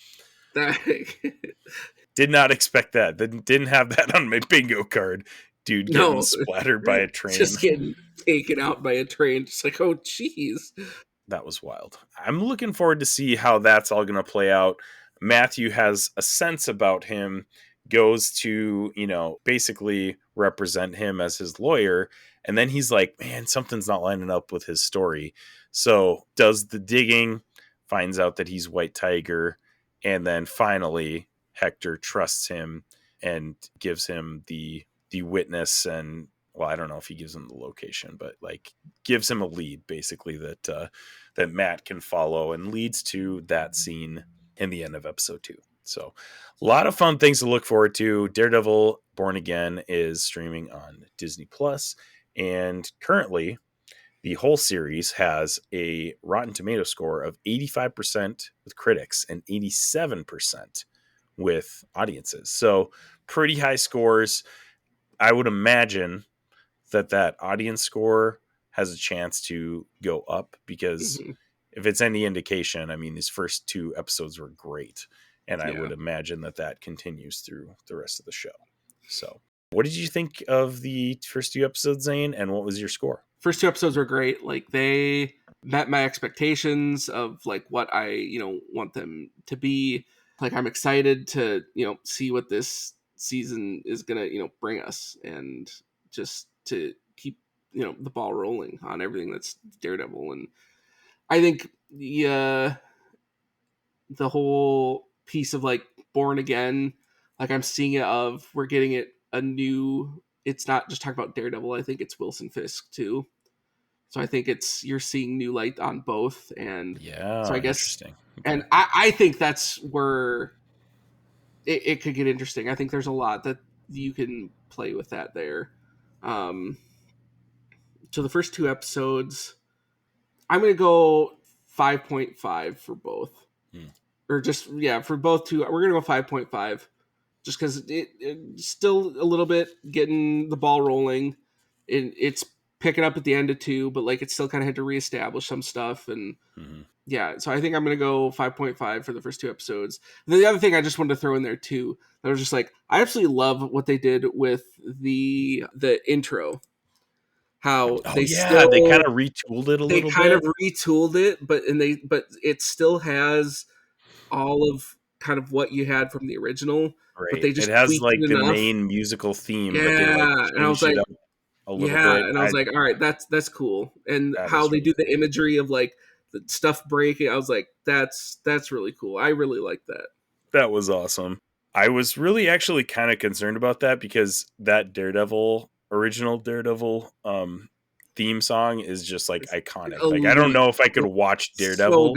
Did not expect that. Didn't have that on my bingo card. Dude getting splattered by a train. Just getting taken out by a train. Just like, oh, jeez. That was wild. I'm looking forward to see how that's all going to play out. Matthew has a sense about him, goes to, basically represent him as his lawyer. And then he's like, man, something's not lining up with his story. So does the digging, finds out that he's White Tiger. And then finally, Hector trusts him and gives him the witness. And well, I don't know if he gives him the location, but like gives him a lead basically that Matt can follow, and leads to that scene in the end of episode 2. So a lot of fun things to look forward to. Daredevil Born Again is streaming on Disney Plus, and currently the whole series has a Rotten Tomato score of 85% with critics and 87% with audiences. So pretty high scores. I would imagine that audience score has a chance to go up, because if it's any indication, I mean, these first 2 episodes were great. And I would imagine that continues through the rest of the show. So what did you think of the first 2 episodes, Zane? And what was your score? First 2 episodes were great. Like, they met my expectations of like what I, want them to be. Like, I'm excited to, see what this season is going to, bring us, and just to keep, the ball rolling on everything that's Daredevil. And I think the whole piece of like Born Again, like I'm seeing it of, we're getting it a new, it's not just talking about Daredevil. I think it's Wilson Fisk too. So I think you're seeing new light on both. And so I guess, interesting. Okay. And I think that's where it could get interesting. I think there's a lot that you can play with that there. So the first 2 episodes, I'm going to go 5.5 for both. Or just, for both 2, we're going to go 5.5. Just because it's still a little bit getting the ball rolling. It's picking up at the end of 2, but like it still kind of had to reestablish some stuff. And so I think I'm going to go 5.5 for the first 2 episodes. And then the other thing I just wanted to throw in there too, that was just like, I absolutely love what they did with the intro. How they kind of retooled it a little bit. They kind of retooled it, but it still has all of kind of what you had from the original. Right. But they just it has like the enough. main musical theme. Yeah, but they and I was like, a little bit. And I was like, all right, that's cool. And how they do the imagery of like the stuff breaking, I was like, that's really cool. I really like that. That was awesome. I was really actually kind of concerned about that, because that original Daredevil theme song is just like iconic. Like, I don't know if I could watch Daredevil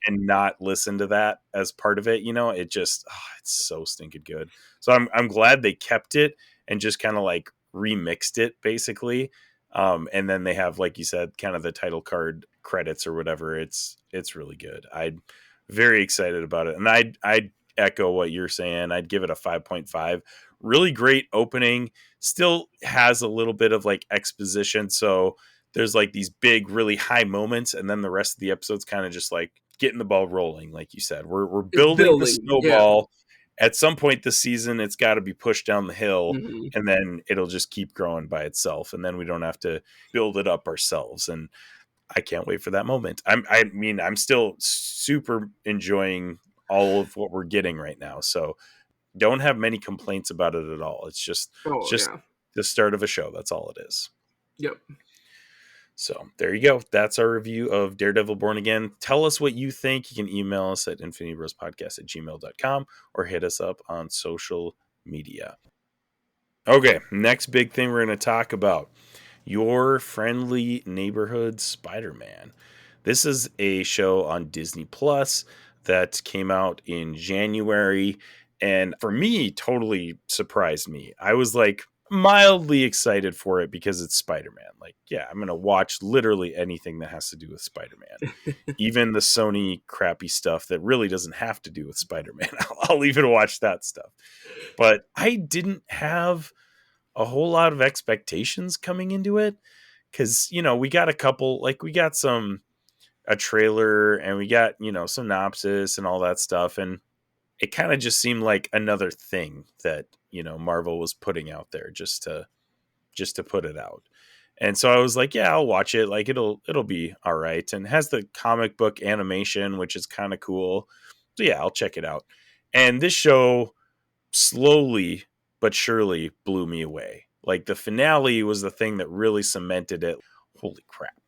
and not listen to that as part of it. It just it's so stinking good. So I'm glad they kept it and just kind of like remixed it basically. And then they have, like you said, kind of the title card credits or whatever. It's really good. I'm very excited about it, and I'd echo what you're saying. I'd give it a 5.5. Really great opening. Still has a little bit of like exposition, so there's like these big, really high moments, and then the rest of the episode's kind of just like getting the ball rolling. Like you said, we're building the snowball. At some point this season, it's got to be pushed down the hill, and then it'll just keep growing by itself, and then we don't have to build it up ourselves. And I can't wait for that moment. I'm still super enjoying all of what we're getting right now, so don't have many complaints about it at all. It's just the start of a show. That's all it is. Yep. So there you go. That's our review of Daredevil Born Again. Tell us what you think. You can email us at infinitybrospodcast@gmail.com or hit us up on social media. Okay, next big thing we're going to talk about. Your Friendly Neighborhood Spider-Man. This is a show on Disney Plus that came out in January, and for me, totally surprised me. I was like mildly excited for it because it's Spider-Man. Like, yeah, I'm going to watch literally anything that has to do with Spider-Man. Even the Sony crappy stuff that really doesn't have to do with Spider-Man. I'll even watch that stuff. But I didn't have a whole lot of expectations coming into it, because, we got some a trailer and we got, synopsis and all that stuff. And it kind of just seemed like another thing that, Marvel was putting out there just to put it out. And so I was like, yeah, I'll watch it. Like it'll be all right. And it has the comic book animation, which is kind of cool. So yeah, I'll check it out. And this show slowly but surely blew me away. Like the finale was the thing that really cemented it. Holy crap.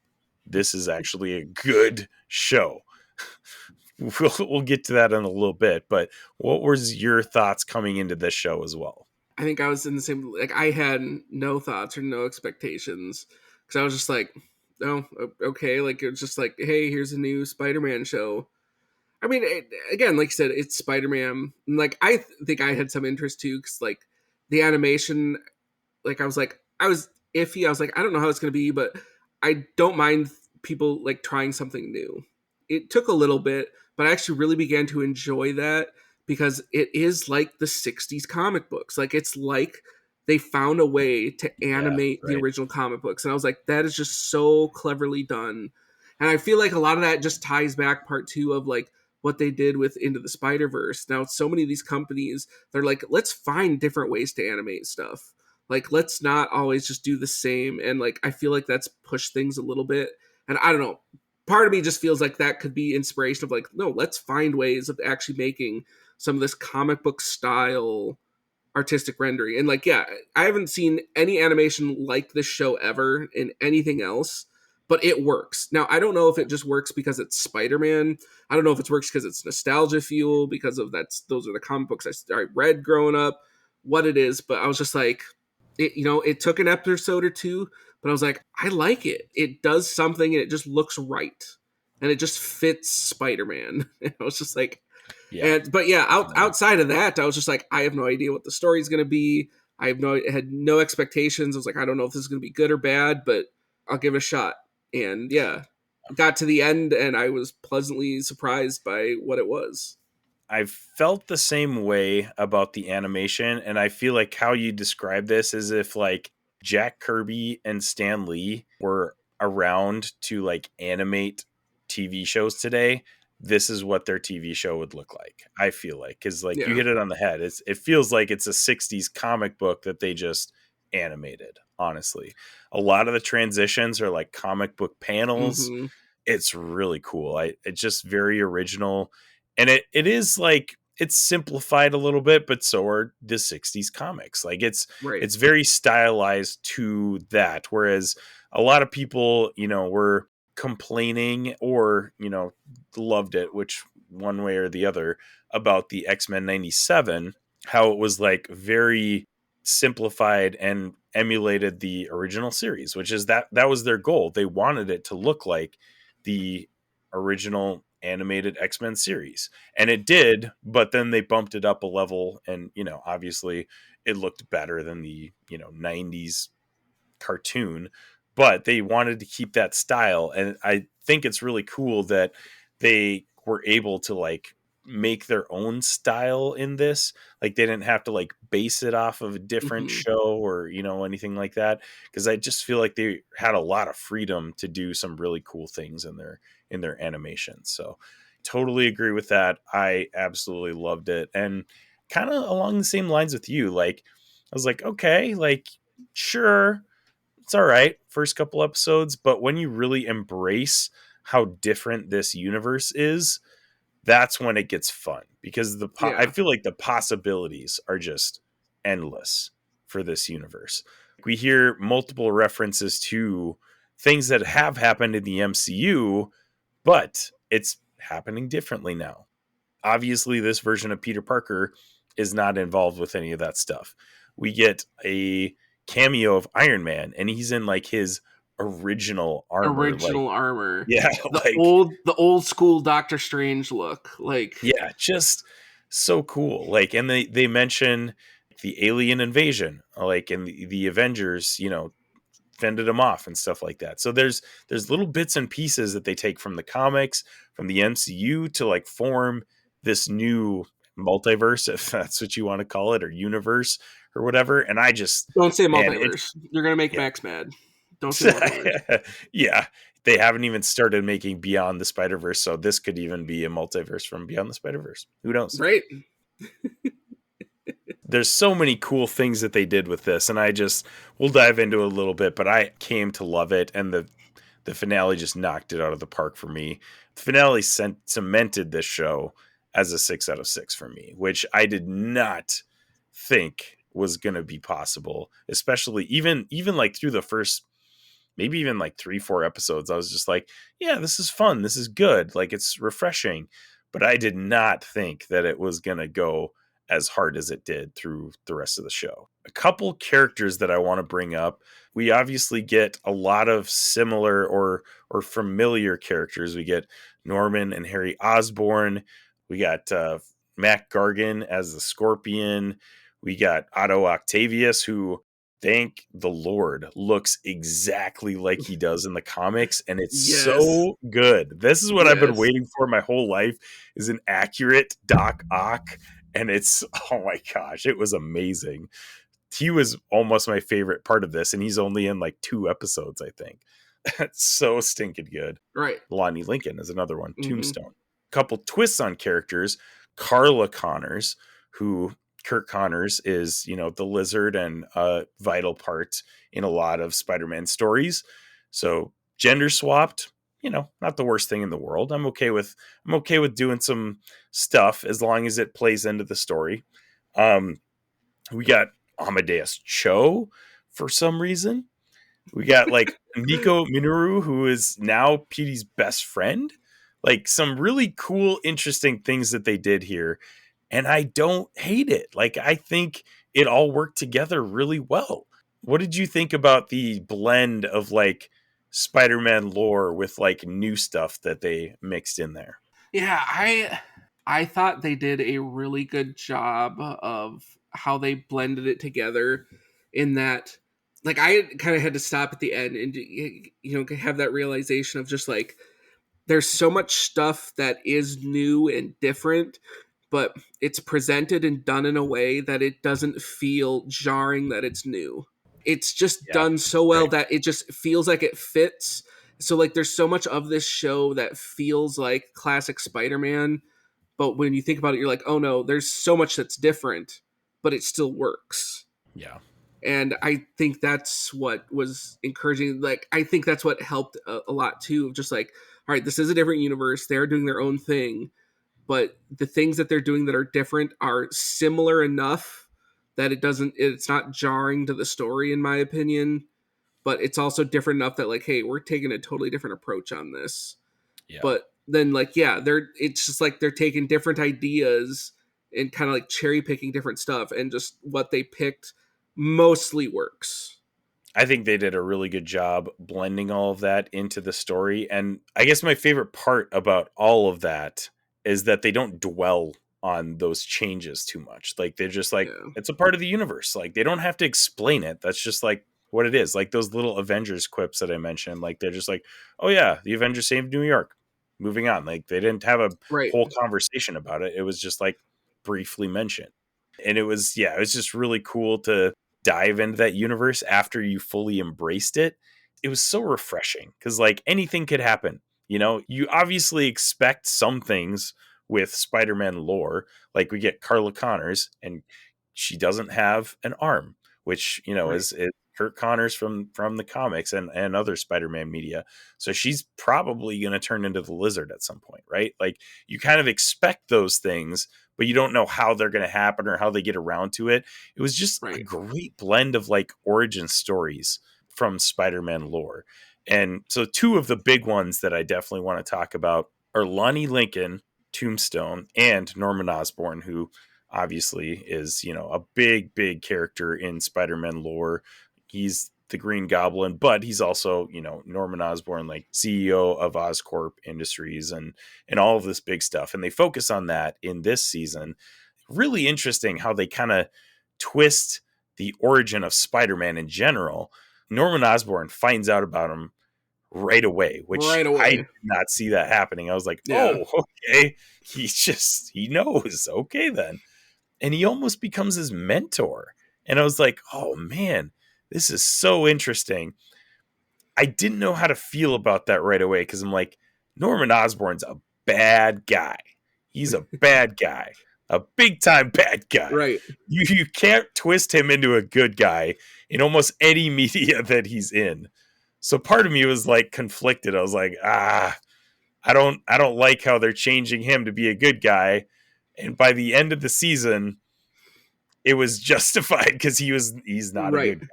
This is actually a good show. We'll get to that in a little bit, but what was your thoughts coming into this show as well? I think I was in the same, like I had no thoughts or no expectations because I was just like, oh, okay. Like it was just like, hey, here's a new Spider-Man show. I mean, again, like you said, it's Spider-Man. And like I think I had some interest too because like the animation, like I was iffy. I was like, I don't know how it's going to be, but I don't mind people like trying something new. It took a little bit, but I actually really began to enjoy that because it is like the 60s comic books. Like it's like they found a way to animate the original comic books. And I was like, that is just so cleverly done. And I feel like a lot of that just ties back part 2 of like what they did with Into the Spider-Verse. Now, so many of these companies, they're like, let's find different ways to animate stuff. Like, let's not always just do the same. And like, I feel like that's pushed things a little bit. And I don't know. Part of me just feels like that could be inspiration of like, no, let's find ways of actually making some of this comic book style artistic rendering. And like, yeah, I haven't seen any animation like this show ever in anything else, but it works. Now, I don't know if it just works because it's Spider-Man. I don't know if it works because it's nostalgia fuel, because of those are the comic books I read growing up, what it is. But I was just like, it took an episode or two, but I was like, I like it. It does something and it just looks right. And it just fits Spider-Man. And I was just like, outside of that, I was just like, I have no idea what the story is going to be. Had no expectations. I was like, I don't know if this is going to be good or bad, but I'll give it a shot. And yeah, got to the end and I was pleasantly surprised by what it was. I felt the same way about the animation, and I feel like how you describe this is if like Jack Kirby and Stan Lee were around to like animate TV shows today, this is what their TV show would look like. I feel like, because like you hit it on the head. It feels like it's a 60s comic book that they just animated. Honestly, a lot of the transitions are like comic book panels. Mm-hmm. It's really cool. It's just very original. And it is like, it's simplified a little bit, but so are the 60s comics. Like it's very stylized to that. Whereas a lot of people, were complaining or, loved it, which one way or the other, about the X-Men 97, how it was like very simplified and emulated the original series, which is that was their goal. They wanted it to look like the original animated X-Men series, and it did, but then they bumped it up a level, and obviously it looked better than the 90s cartoon, but they wanted to keep that style. And I think it's really cool that they were able to like make their own style in this. Like they didn't have to like base it off of a different show or anything like that, because I just feel like they had a lot of freedom to do some really cool things in their animation. So totally agree with that. I absolutely loved it. And kind of along the same lines with you, like I was like, okay, like sure, it's all right first couple episodes, but when you really embrace how different this universe is, that's when it gets fun, because I feel like the possibilities are just endless for this universe. We hear multiple references to things that have happened in the MCU, but it's happening differently now. Obviously, this version of Peter Parker is not involved with any of that stuff. We get a cameo of Iron Man, and he's in like his original armor. Yeah, the old school Doctor Strange look. Like, yeah, just so cool. Like, and they mention the alien invasion, like in the Avengers, fended them off and stuff like that. So there's little bits and pieces that they take from the comics, from the MCU, to like form this new multiverse, if that's what you want to call it, or universe or whatever. And I just don't say multiverse. You're gonna make Max mad. Don't say multiverse. Yeah, They haven't even started making Beyond the Spider-Verse, so this could even be a multiverse from Beyond the Spider-Verse. Who knows? Right. There's so many cool things that they did with this, and we'll dive into it a little bit, but I came to love it, and the finale just knocked it out of the park for me. The finale cemented this show as a 6 out of 6 for me, which I did not think was going to be possible, especially even like through the first, maybe even like 3-4 episodes. I was just like, yeah, this is fun. This is good. Like, it's refreshing. But I did not think that it was going to go as hard as it did through the rest of the show. A couple characters that I want to bring up. We obviously get a lot of similar or familiar characters. We get Norman and Harry Osborn. We got Mac Gargan as the Scorpion. We got Otto Octavius, who, thank the Lord, looks exactly like he does in the comics, and it's so good. This is what I've been waiting for my whole life, is an accurate Doc Ock, and it's, oh my gosh, it was amazing. He was almost my favorite part of this, and he's only in like 2 episodes, I think. It's so stinking good. Right. Lonnie Lincoln is another one. Tombstone. Couple twists on characters. Carla Connors, who Kurt Connors is, the Lizard and a vital part in a lot of Spider-Man stories. So gender swapped, not the worst thing in the world. I'm okay with doing some stuff as long as it plays into the story. We got Amadeus Cho for some reason. We got like Nico Minoru, who is now Petey's best friend. Like, some really cool, interesting things that they did here. And I don't hate it. Like, I think it all worked together really well. What did you think about the blend of like Spider-Man lore with like new stuff that they mixed in there? Yeah, I thought they did a really good job of how they blended it together, in that, like, I kind of had to stop at the end and have that realization of just like, there's so much stuff that is new and different, but it's presented and done in a way that it doesn't feel jarring that it's new. It's just done so well that it just feels like it fits. So like, there's so much of this show that feels like classic Spider-Man, but when you think about it, you're like, oh no, there's so much that's different, but it still works. Yeah. And I think that's what was encouraging. Like, I think that's what helped a lot too. Just like, all right, this is a different universe. They're doing their own thing, but the things that they're doing that are different are similar enough that it's not jarring to the story, in my opinion, but it's also different enough that like, hey, we're taking a totally different approach on this. Yeah. But then like, it's just like they're taking different ideas and kind of like cherry picking different stuff, and just what they picked mostly works. I think they did a really good job blending all of that into the story. And I guess my favorite part about all of that is that they don't dwell on those changes too much. Like, they're just like, it's a part of the universe. Like, they don't have to explain it. That's just like what it is. Like those little Avengers quips that I mentioned, like, they're just like, oh yeah, the Avengers saved New York. Moving on. Like, they didn't have a whole conversation about it. It was just like briefly mentioned. And it was just really cool to dive into that universe after you fully embraced it. It was so refreshing because like anything could happen. You obviously expect some things with Spider-Man lore. Like, we get Carla Connors and she doesn't have an arm, which, is Kurt Connors from the comics and other Spider-Man media. So she's probably going to turn into the Lizard at some point, right? Like, you kind of expect those things, but you don't know how they're going to happen or how they get around to it. It was just a great blend of like origin stories from Spider-Man lore. And so 2 of the big ones that I definitely want to talk about are Lonnie Lincoln, Tombstone, and Norman Osborn, who obviously is, a big, big character in Spider-Man lore. He's the Green Goblin, but he's also, Norman Osborn, like CEO of Oscorp Industries and all of this big stuff. And they focus on that in this season. Really interesting how they kind of twist the origin of Spider-Man in general. Norman Osborn finds out about him right away, which I did not see that happening. I was like, oh, okay. He knows. Okay, then. And he almost becomes his mentor. And I was like, oh man, this is so interesting. I didn't know how to feel about that right away because I'm like, Norman Osborn's a bad guy. He's a bad guy, a big time bad guy. Right. You can't twist him into a good guy in almost any media that he's in. So part of me was like conflicted. I was like, I don't like how they're changing him to be a good guy. And by the end of the season, it was justified because he's not a good guy.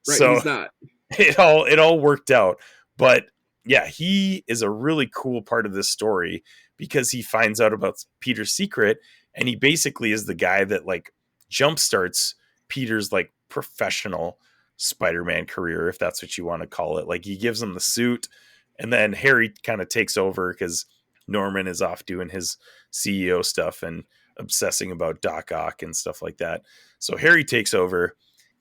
Right, So he's not. it all worked out. But yeah, he is a really cool part of this story because he finds out about Peter's secret, and he basically is the guy that like jumpstarts Peter's like professional Spider-Man career, if that's what you want to call it. Like he gives him the suit, and then Harry kind of takes over because Norman is off doing his CEO stuff and obsessing about Doc Ock and stuff like that. So Harry takes over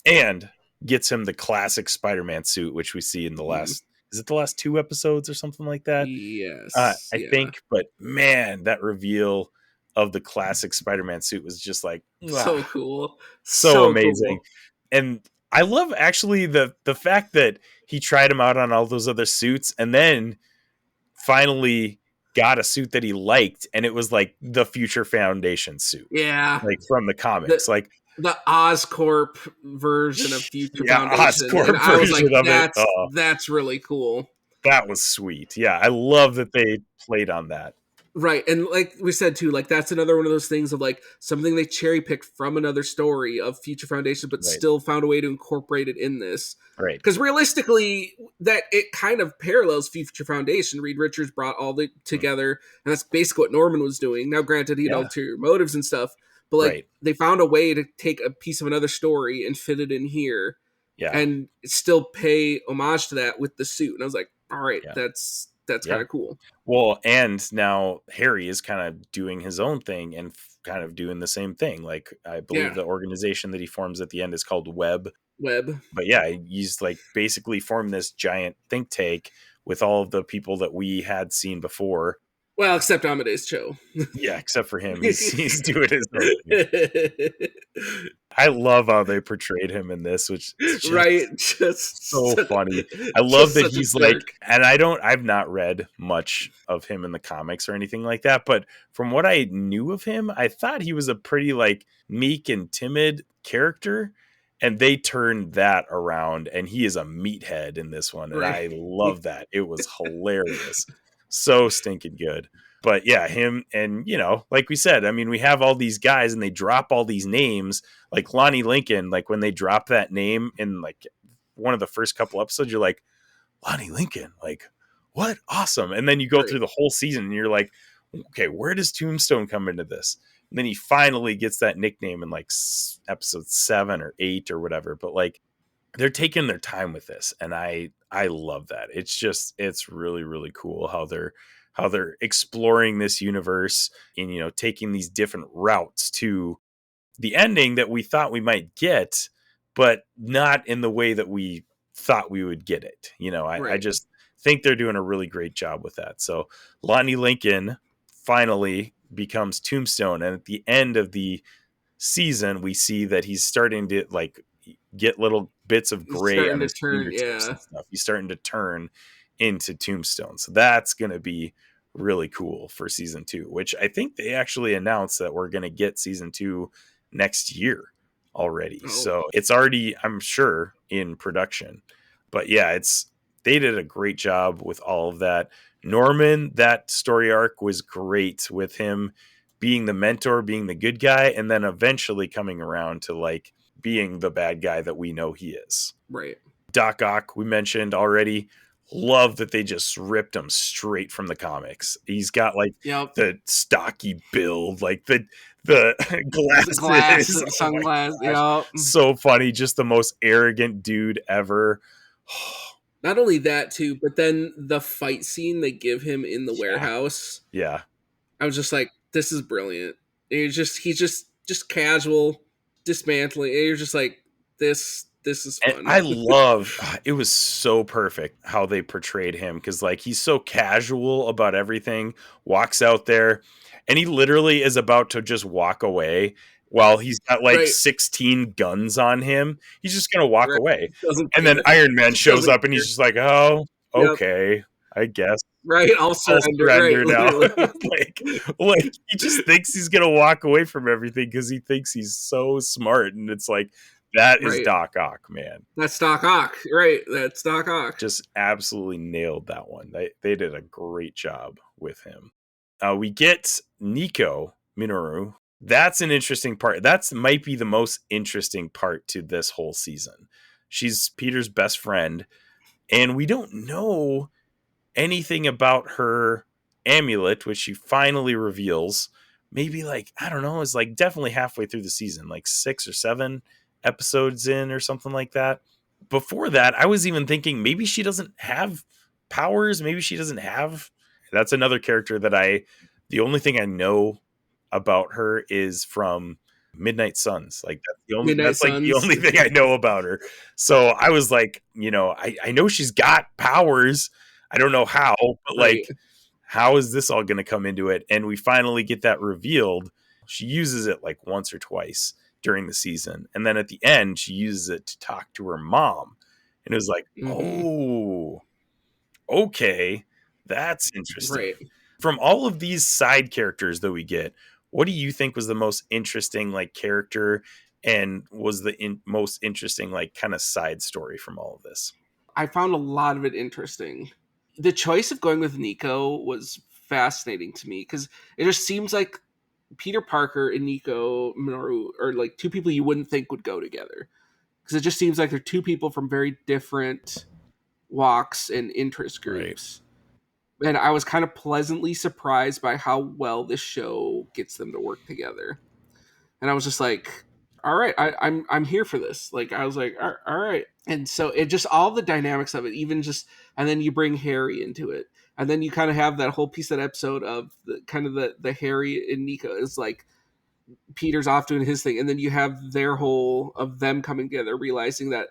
and gets him the classic Spider-Man suit, which we see in the last, is it the last 2 episodes or something like that? Yes. I think, but man, that reveal of the classic Spider-Man suit was just like, so cool. So amazing. Cool. And I love actually the fact that he tried him out on all those other suits and then finally got a suit that he liked, and it was like the Future Foundation suit. Yeah. Like from the comics. Like the Oscorp version of Future Foundation. Oscorp and I was version like, of it. That's really cool. That was sweet. Yeah, I love that they played on that. Right, and like we said too, like that's another one of those things of like something they cherry picked from another story of Future Foundation, but still found a way to incorporate it in this. Right. Because realistically, that it kind of parallels Future Foundation. Reed Richards brought all the together, and that's basically what Norman was doing. Now, granted, he had ulterior motives and stuff, but like they found a way to take a piece of another story and fit it in here, and still pay homage to that with the suit. And I was like, all right, that's kind of cool. Well, and now Harry is kind of doing his own thing and kind of doing the same thing. Like I believe the organization that he forms at the end is called Web. But yeah, he's like basically formed this giant think tank with all of the people that we had seen before. Well, except Amadeus Cho. Yeah, except for him. He's doing his own thing. I love how they portrayed him in this, which is just so funny. I love that he's like, and I've not read much of him in the comics or anything like that, but from what I knew of him, I thought he was a pretty like meek and timid character, and they turned that around, and he is a meathead in this one, and I love that. It was hilarious. So stinking good. But yeah, him and, you know, like we said, I mean, we have all these guys and they drop all these names like Lonnie Lincoln. Like when they drop that name in like one of the first couple episodes, you're like, Lonnie Lincoln, like what? Awesome. And then you go through the whole season and you're like, okay, where does Tombstone come into this? And then he finally gets that nickname in like episode 7 or 8 or whatever. But like they're taking their time with this. And I love that. It's really, really cool how they're exploring this universe and, you know, taking these different routes to the ending that we thought we might get, but not in the way that we thought we would get it. You know, I just think they're doing a really great job with that. So Lonnie Lincoln finally becomes Tombstone. And at the end of the season, we see that he's starting to like get little bits of gray on his fingertips and stuff. He's starting to turn into Tombstone. So that's going to be really cool for season 2, which I think they actually announced that we're going to get season 2 next year already. So it's already, I'm sure, in production. But yeah, they did a great job with all of that. Norman, that story arc was great with him being the mentor, being the good guy, and then eventually coming around to like being the bad guy that we know he is. Right. Doc Ock, we mentioned already. Love that they just ripped him straight from the comics. He's got like the stocky build, like the glasses, sunglasses. So funny, just the most arrogant dude ever. Not only that too, but then the fight scene they give him in the warehouse. Yeah, I was just like, this is brilliant. He's just casual, dismantling. And you're just like, this is fun. And I love it was so perfect how they portrayed him, because like he's so casual about everything, walks out there and he literally is about to just walk away while he's got like Right. 16 guns on him. He's just going to walk Right. away. Doesn't And then care. Iron Man shows Doesn't up and he's just like, oh, Yep. okay, I guess. Right, I'll surrender. Right, now. literally. like he just thinks he's going to walk away from everything because he thinks he's so smart. And it's like, that is Right. Doc Ock, man. That's Doc Ock. Right, that's Doc Ock. Just absolutely nailed that one. They did a great job with him. We get Nico Minoru. That's an interesting part. That might be the most interesting part to this whole season. She's Peter's best friend, and we don't know anything about her amulet, which she finally reveals. Maybe like, I don't know, it's like definitely halfway through the season, like 6 or 7 episodes in or something like that. Before that, I was even thinking maybe she doesn't have powers. Maybe she doesn't have. That's another character that the only thing I know about her is from Midnight Suns. Like that's like the only thing I know about her. So I was like, I know she's got powers. I don't know how, but like, how is this all going to come into it? And we finally get that revealed. She uses it like once or twice during the season. And then at the end, she uses it to talk to her mom. And it was like, oh, okay, that's interesting. Right. From all of these side characters that we get, what do you think was the most interesting like character and was the most interesting like kind of side story from all of this? I found a lot of it interesting. The choice of going with Nico was fascinating to me because it just seems like Peter Parker and Nico Minoru are like two people you wouldn't think would go together, because it just seems like they're two people from very different walks and interest groups. Right. And I was kind of pleasantly surprised by how well this show gets them to work together. And I was just like, all right, I'm here for this. Like, I was like, all right. And so it just, all the dynamics of it, even just, and then you bring Harry into it. And then you kind of have that whole piece of that episode of the Harry and Nico is like, Peter's off doing his thing. And then you have their whole of them coming together, realizing that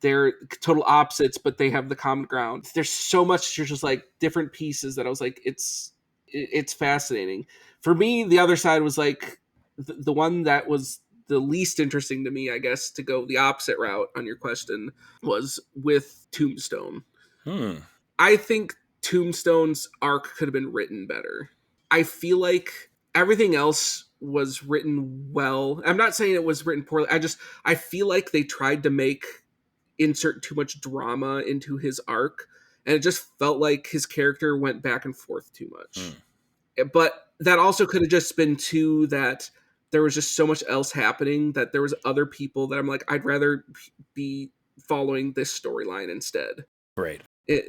they're total opposites, but they have the common ground. There's so much, just like different pieces that I was like, it's fascinating. For me, the other side was like the one that was the least interesting to me, I guess, to go the opposite route on your question, was with Tombstone. I think Tombstone's arc could have been written better. I feel like everything else was written well. I'm not saying it was written poorly. I feel like they tried to insert too much drama into his arc, and it just felt like his character went back and forth too much. But that also could have just been too that there was just so much else happening that there was other people that I'm like, I'd rather be following this storyline instead. Right.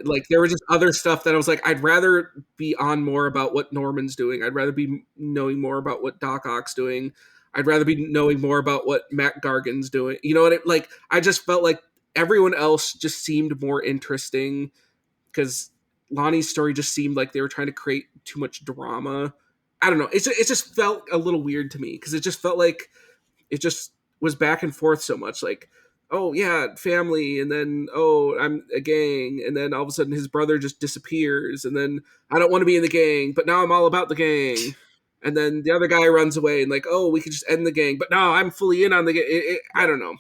Like there was just other stuff that I was like, I'd rather be on more about what Norman's doing. I'd rather be knowing more about what Doc Ock's doing. I'd rather be knowing more about what Matt Gargan's doing. You know what? Like, I just felt like everyone else just seemed more interesting because Lonnie's story just seemed like they were trying to create too much drama. I don't know. It just felt a little weird to me because it just felt like it just was back and forth so much. Like, oh yeah, family, and then oh, I'm a gang, and then all of a sudden his brother just disappears, and then I don't want to be in the gang, but now I'm all about the gang. And then the other guy runs away, and like, oh, we could just end the gang, but no, I'm fully in on the gang. I don't know.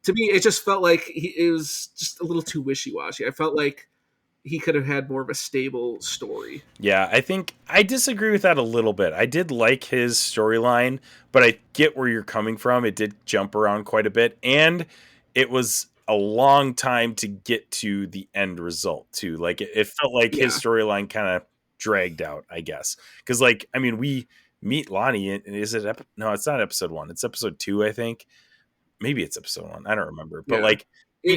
To me, it just felt like it was just a little too wishy-washy. I felt like he could have had more of a stable story. Yeah, I think I disagree with that a little bit. I did like his storyline, but I get where you're coming from. It did jump around quite a bit, and it was a long time to get to the end result too. Like it felt like his storyline kind of dragged out, I guess. Because like, I mean, we meet Lonnie, and is it no, it's not episode 1. It's episode 2, I think. Maybe it's episode 1. I don't remember. But like,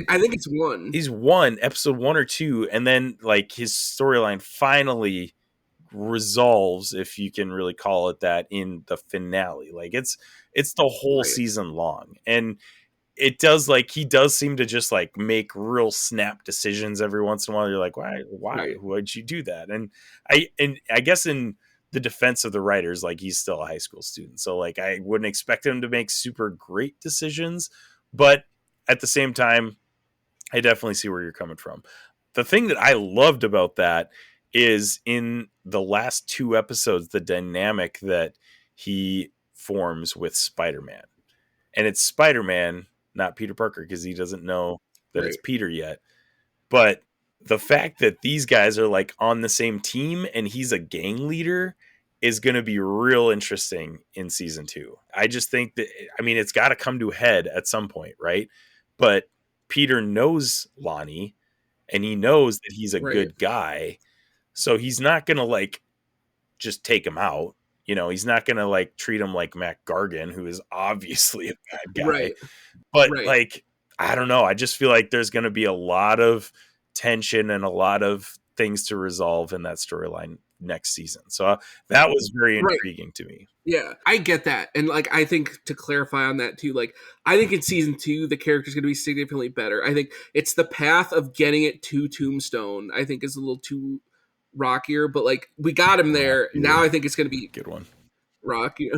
I think it's 1. He's 1, episode 1 or 2, and then like his storyline finally resolves, if you can really call it that, in the finale. Like it's the whole season long, and it does, like, he does seem to just like make real snap decisions every once in a while. You're like, why would you do that? And I guess in the defense of the writers, like, he's still a high school student, so like I wouldn't expect him to make super great decisions, but at the same time, I definitely see where you're coming from. The thing that I loved about that is in the last 2 episodes, the dynamic that he forms with Spider-Man. And it's Spider-Man, not Peter Parker, because he doesn't know that it's Peter yet. But the fact that these guys are like on the same team and he's a gang leader is going to be real interesting in season 2. I just think that, I mean, it's got to come to a head at some point, right? But Peter knows Lonnie and he knows that he's a good guy. So he's not going to like just take him out. You know, he's not going to like treat him like Mac Gargan, who is obviously a bad guy. But like, I don't know. I just feel like there's going to be a lot of tension and a lot of things to resolve in that storyline next season. So that was very intriguing to me. Yeah, I get that. And like, I think to clarify on that too, like, I think in season 2, the character's going to be significantly better. I think it's the path of getting it to Tombstone, I think is a little too rockier, but like, we got him there. Now I think it's going to be good one. Rocky.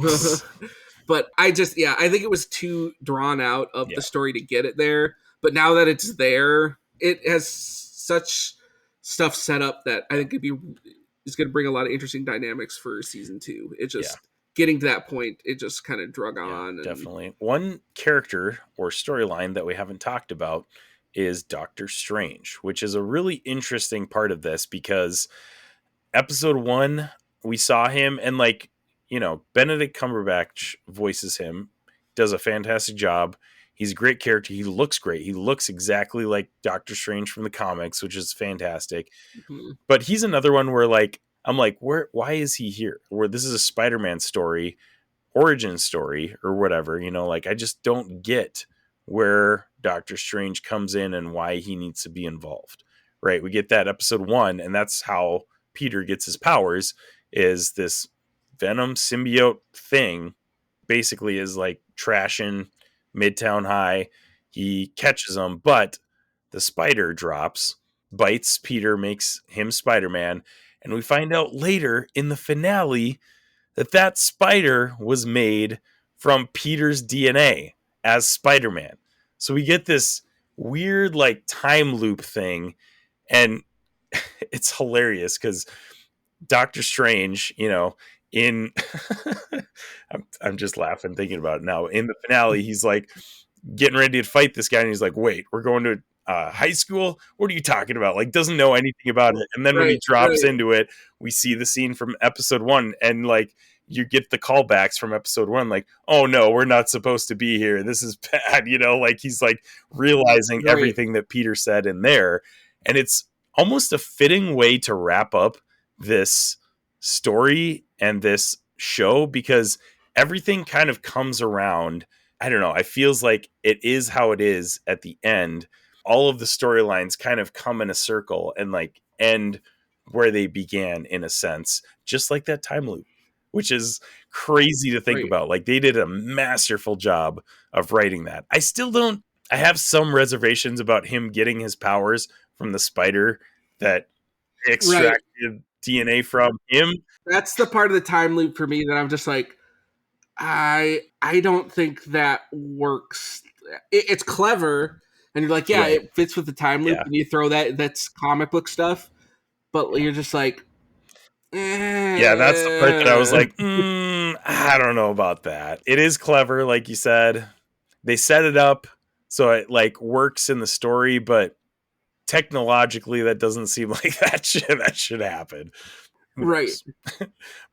But I think it was too drawn out of the story to get it there. But now that it's there, it has such stuff set up that I think it's going to bring a lot of interesting dynamics for season 2. It just getting to that point, it just kind of drug on. Definitely. One character or storyline that we haven't talked about is Doctor Strange, which is a really interesting part of this because episode 1, we saw him and like, you know, Benedict Cumberbatch voices him, does a fantastic job. He's a great character. He looks great. He looks exactly like Doctor Strange from the comics, which is fantastic. Mm-hmm. But he's another one where like, I'm like, why is he here? Where this is a Spider-Man story, origin story or whatever, you know, like I just don't get where Doctor Strange comes in and why he needs to be involved. Right. We get that episode 1 and that's how Peter gets his powers is this Venom symbiote thing basically is like trashing Midtown High. He catches them, but the spider drops, bites Peter, makes him Spider-Man. And we find out later in the finale that spider was made from Peter's DNA as Spider-Man. So we get this weird like time loop thing. And it's hilarious because Doctor Strange, you know, I'm just laughing thinking about it now. In the finale, he's like getting ready to fight this guy, and he's like, "Wait, we're going to high school? What are you talking about?" Like, doesn't know anything about it. And then when he drops into it, we see the scene from episode 1, and like you get the callbacks from episode 1, like, "Oh no, we're not supposed to be here. This is bad." You know, like he's like realizing everything that Peter said in there, and it's almost a fitting way to wrap up this story and this show because everything kind of comes around. I don't know. It feels like it is how it is at the end. All of the storylines kind of come in a circle and like end where they began in a sense, just like that time loop, which is crazy to think about. Like they did a masterful job of writing that. I have some reservations about him getting his powers from the spider that extracted DNA from him. That's the part of the time loop for me that I'm just like, I don't think that works. It's clever, and you're like, it fits with the time loop, and you throw that's comic book stuff, but you're just like, yeah, that's the part that I was like, I don't know about that. It is clever, like you said. They set it up so it like works in the story, but technologically that doesn't seem like that should happen. Right.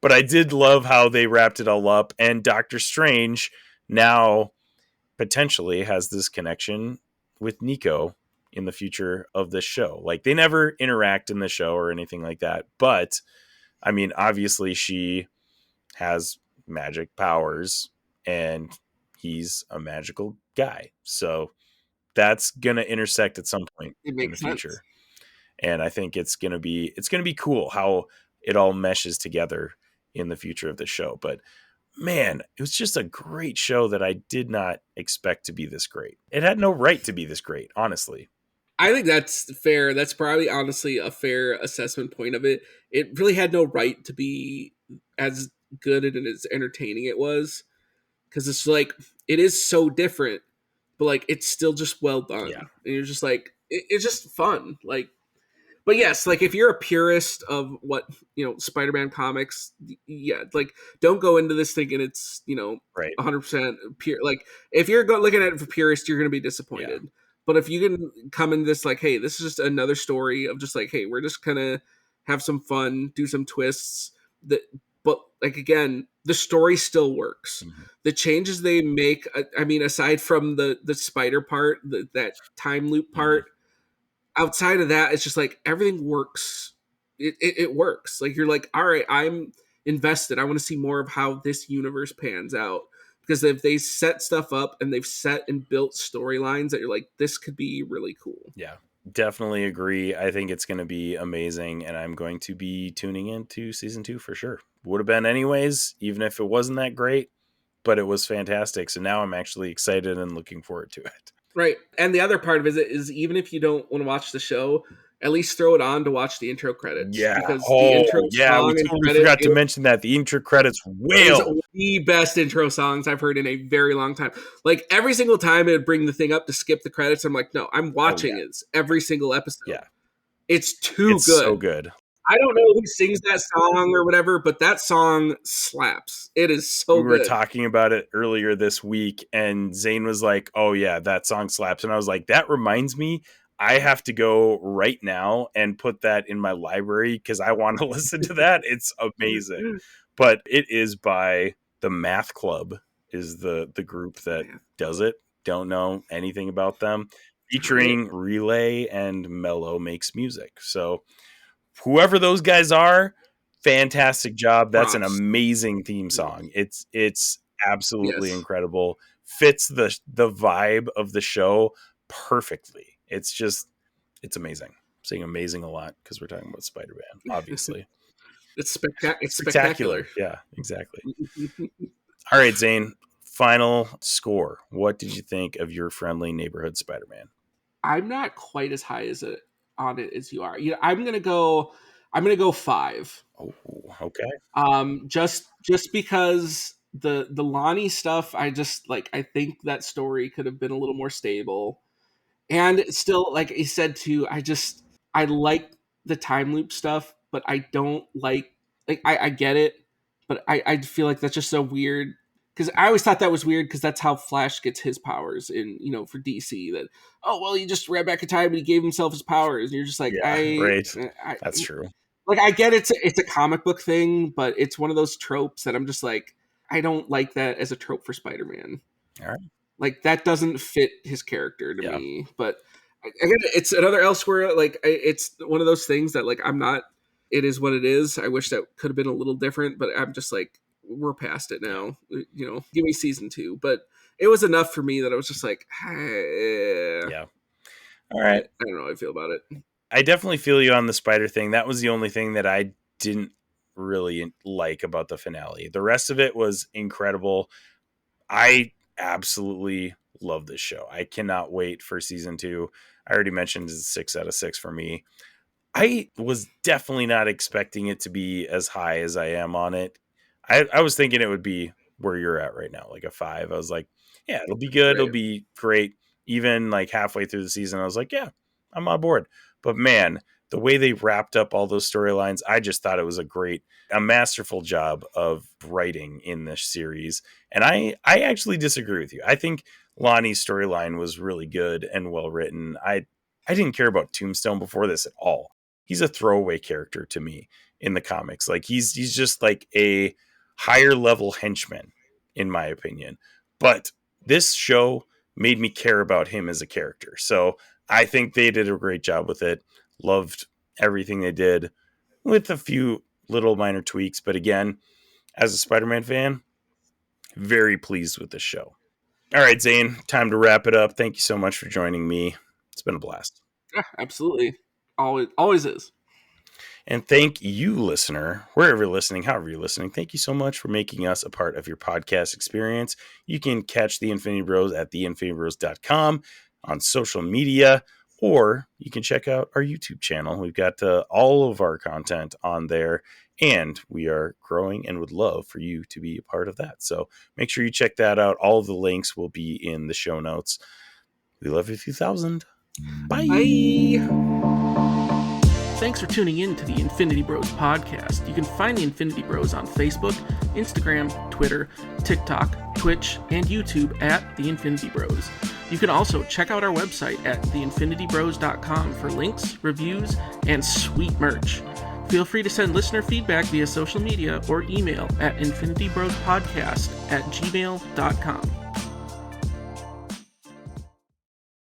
But I did love how they wrapped it all up, and Doctor Strange now potentially has this connection with Nico in the future of this show. Like they never interact in the show or anything like that, but I mean, obviously she has magic powers and he's a magical guy. So that's going to intersect at some point in the future. And I think it's going to be cool how it all meshes together in the future of the show. But man, it was just a great show that I did not expect to be this great. It had no right to be this great, honestly. I think that's fair. That's probably honestly a fair assessment point of it. It really had no right to be as good and as entertaining it was. Because it's like, it is so different, but like, it's still just well done. Yeah. And you're just like, it's just fun. Like, But yes, like if you're a purist of what, Spider-Man comics, yeah, like don't go into this thinking it's, Right. 100% pure. Like if you're looking at it for purists, you're going to be disappointed. Yeah. But if you can come in this like, hey, this is just another story of just like, hey, we're just gonna have some fun, do some twists but like again, the story still works. Mm-hmm. The changes they make, I mean, aside from the spider part, that time loop part, outside of that, it's just like everything works. It works. Like you're like, all right, I'm invested. I want to see more of how this universe pans out. Because if they set stuff up and they've set and built storylines that you're like, this could be really cool. Yeah, definitely agree. I think it's going to be amazing, and I'm going to be tuning into season 2 for sure. Would have been anyways, even if it wasn't that great, but it was fantastic. So now I'm actually excited and looking forward to it. Right. And the other part of it is even if you don't want to watch the show, at least throw it on to watch the intro credits. Yeah. Because the intro song we and totally forgot to mention that. The intro credits is the best intro songs I've heard in a very long time. Like every single time it would bring the thing up to skip the credits, I'm like, no, I'm watching it every single episode. Yeah. It's good. So good. I don't know who sings that song or whatever, but that song slaps. It is so good. We were talking about it earlier this week, and Zayne was like, oh, yeah, that song slaps. And I was like, that reminds me, I have to go right now and put that in my library because I want to listen to that. It's amazing. But it is by the Math Club is the group that does it. Don't know anything about them. Featuring Relay and Mellow Makes Music. So whoever those guys are, fantastic job. That's an amazing theme song. It's absolutely incredible. Fits the vibe of the show perfectly. It's amazing. I'm saying amazing a lot because we're talking about Spider-Man, obviously. It's spectacular. Yeah, exactly. All right, Zayne, final score. What did you think of Your Friendly Neighborhood Spider-Man? I'm not quite as high on it as you are. I'm gonna go 5. Oh, okay. Just because the Lonnie stuff, I think that story could have been a little more stable. And still, like I said too, I like the time loop stuff, but I don't like I get it, but I feel like that's just so weird. Because I always thought that was weird because that's how Flash gets his powers in, for DC. That, oh, well, he just ran back in time and he gave himself his powers. And you're just like, that's true. Like, I get it's a comic book thing, but it's one of those tropes that I'm just like, I don't like that as a trope for Spider-Man. All right. Like, that doesn't fit his character to me. But again, it's another Elsewhere. Like, it's one of those things that, like, I'm not, it is what it is. I wish that could have been a little different, but I'm just like, we're past it now. Give me season 2. But it was enough for me that I was just like, hey. Yeah. All right. I don't know how I feel about it. I definitely feel you on the spider thing. That was the only thing that I didn't really like about the finale. The rest of it was incredible. I absolutely love this show. I cannot wait for season 2. I already mentioned it's 6 out of 6 for me. I was definitely not expecting it to be as high as I am on it. I was thinking it would be where you're at right now, like a 5. I was like, yeah, it'll be good. It'll be great. Even like halfway through the season, I was like, yeah, I'm on board. But man, the way they wrapped up all those storylines, I just thought it was a masterful job of writing in this series. And I actually disagree with you. I think Lonnie's storyline was really good and well written. I didn't care about Tombstone before this at all. He's a throwaway character to me in the comics. Like he's just like a higher level henchman, in my opinion. But this show made me care about him as a character. So I think they did a great job with it. Loved everything they did with a few little minor tweaks. But again, as a Spider-Man fan, very pleased with this show. All right, Zayne, time to wrap it up. Thank you so much for joining me. It's been a blast. Yeah, absolutely. Always is. And thank you, listener, wherever you're listening, however you're listening, thank you so much for making us a part of your podcast experience. You can catch the Infinity Bros at theinfinitybros.com on social media, or you can check out our YouTube channel. We've got all of our content on there, and we are growing and would love for you to be a part of that. So make sure you check that out. All of the links will be in the show notes. We love you 2000. Bye. Bye. Thanks for tuning in to the Infinity Bros podcast. You can find the Infinity Bros on Facebook, Instagram, Twitter, TikTok, Twitch, and YouTube at the Infinity Bros. You can also check out our website at theinfinitybros.com for links, reviews, and sweet merch. Feel free to send listener feedback via social media or email at infinitybrospodcast@gmail.com.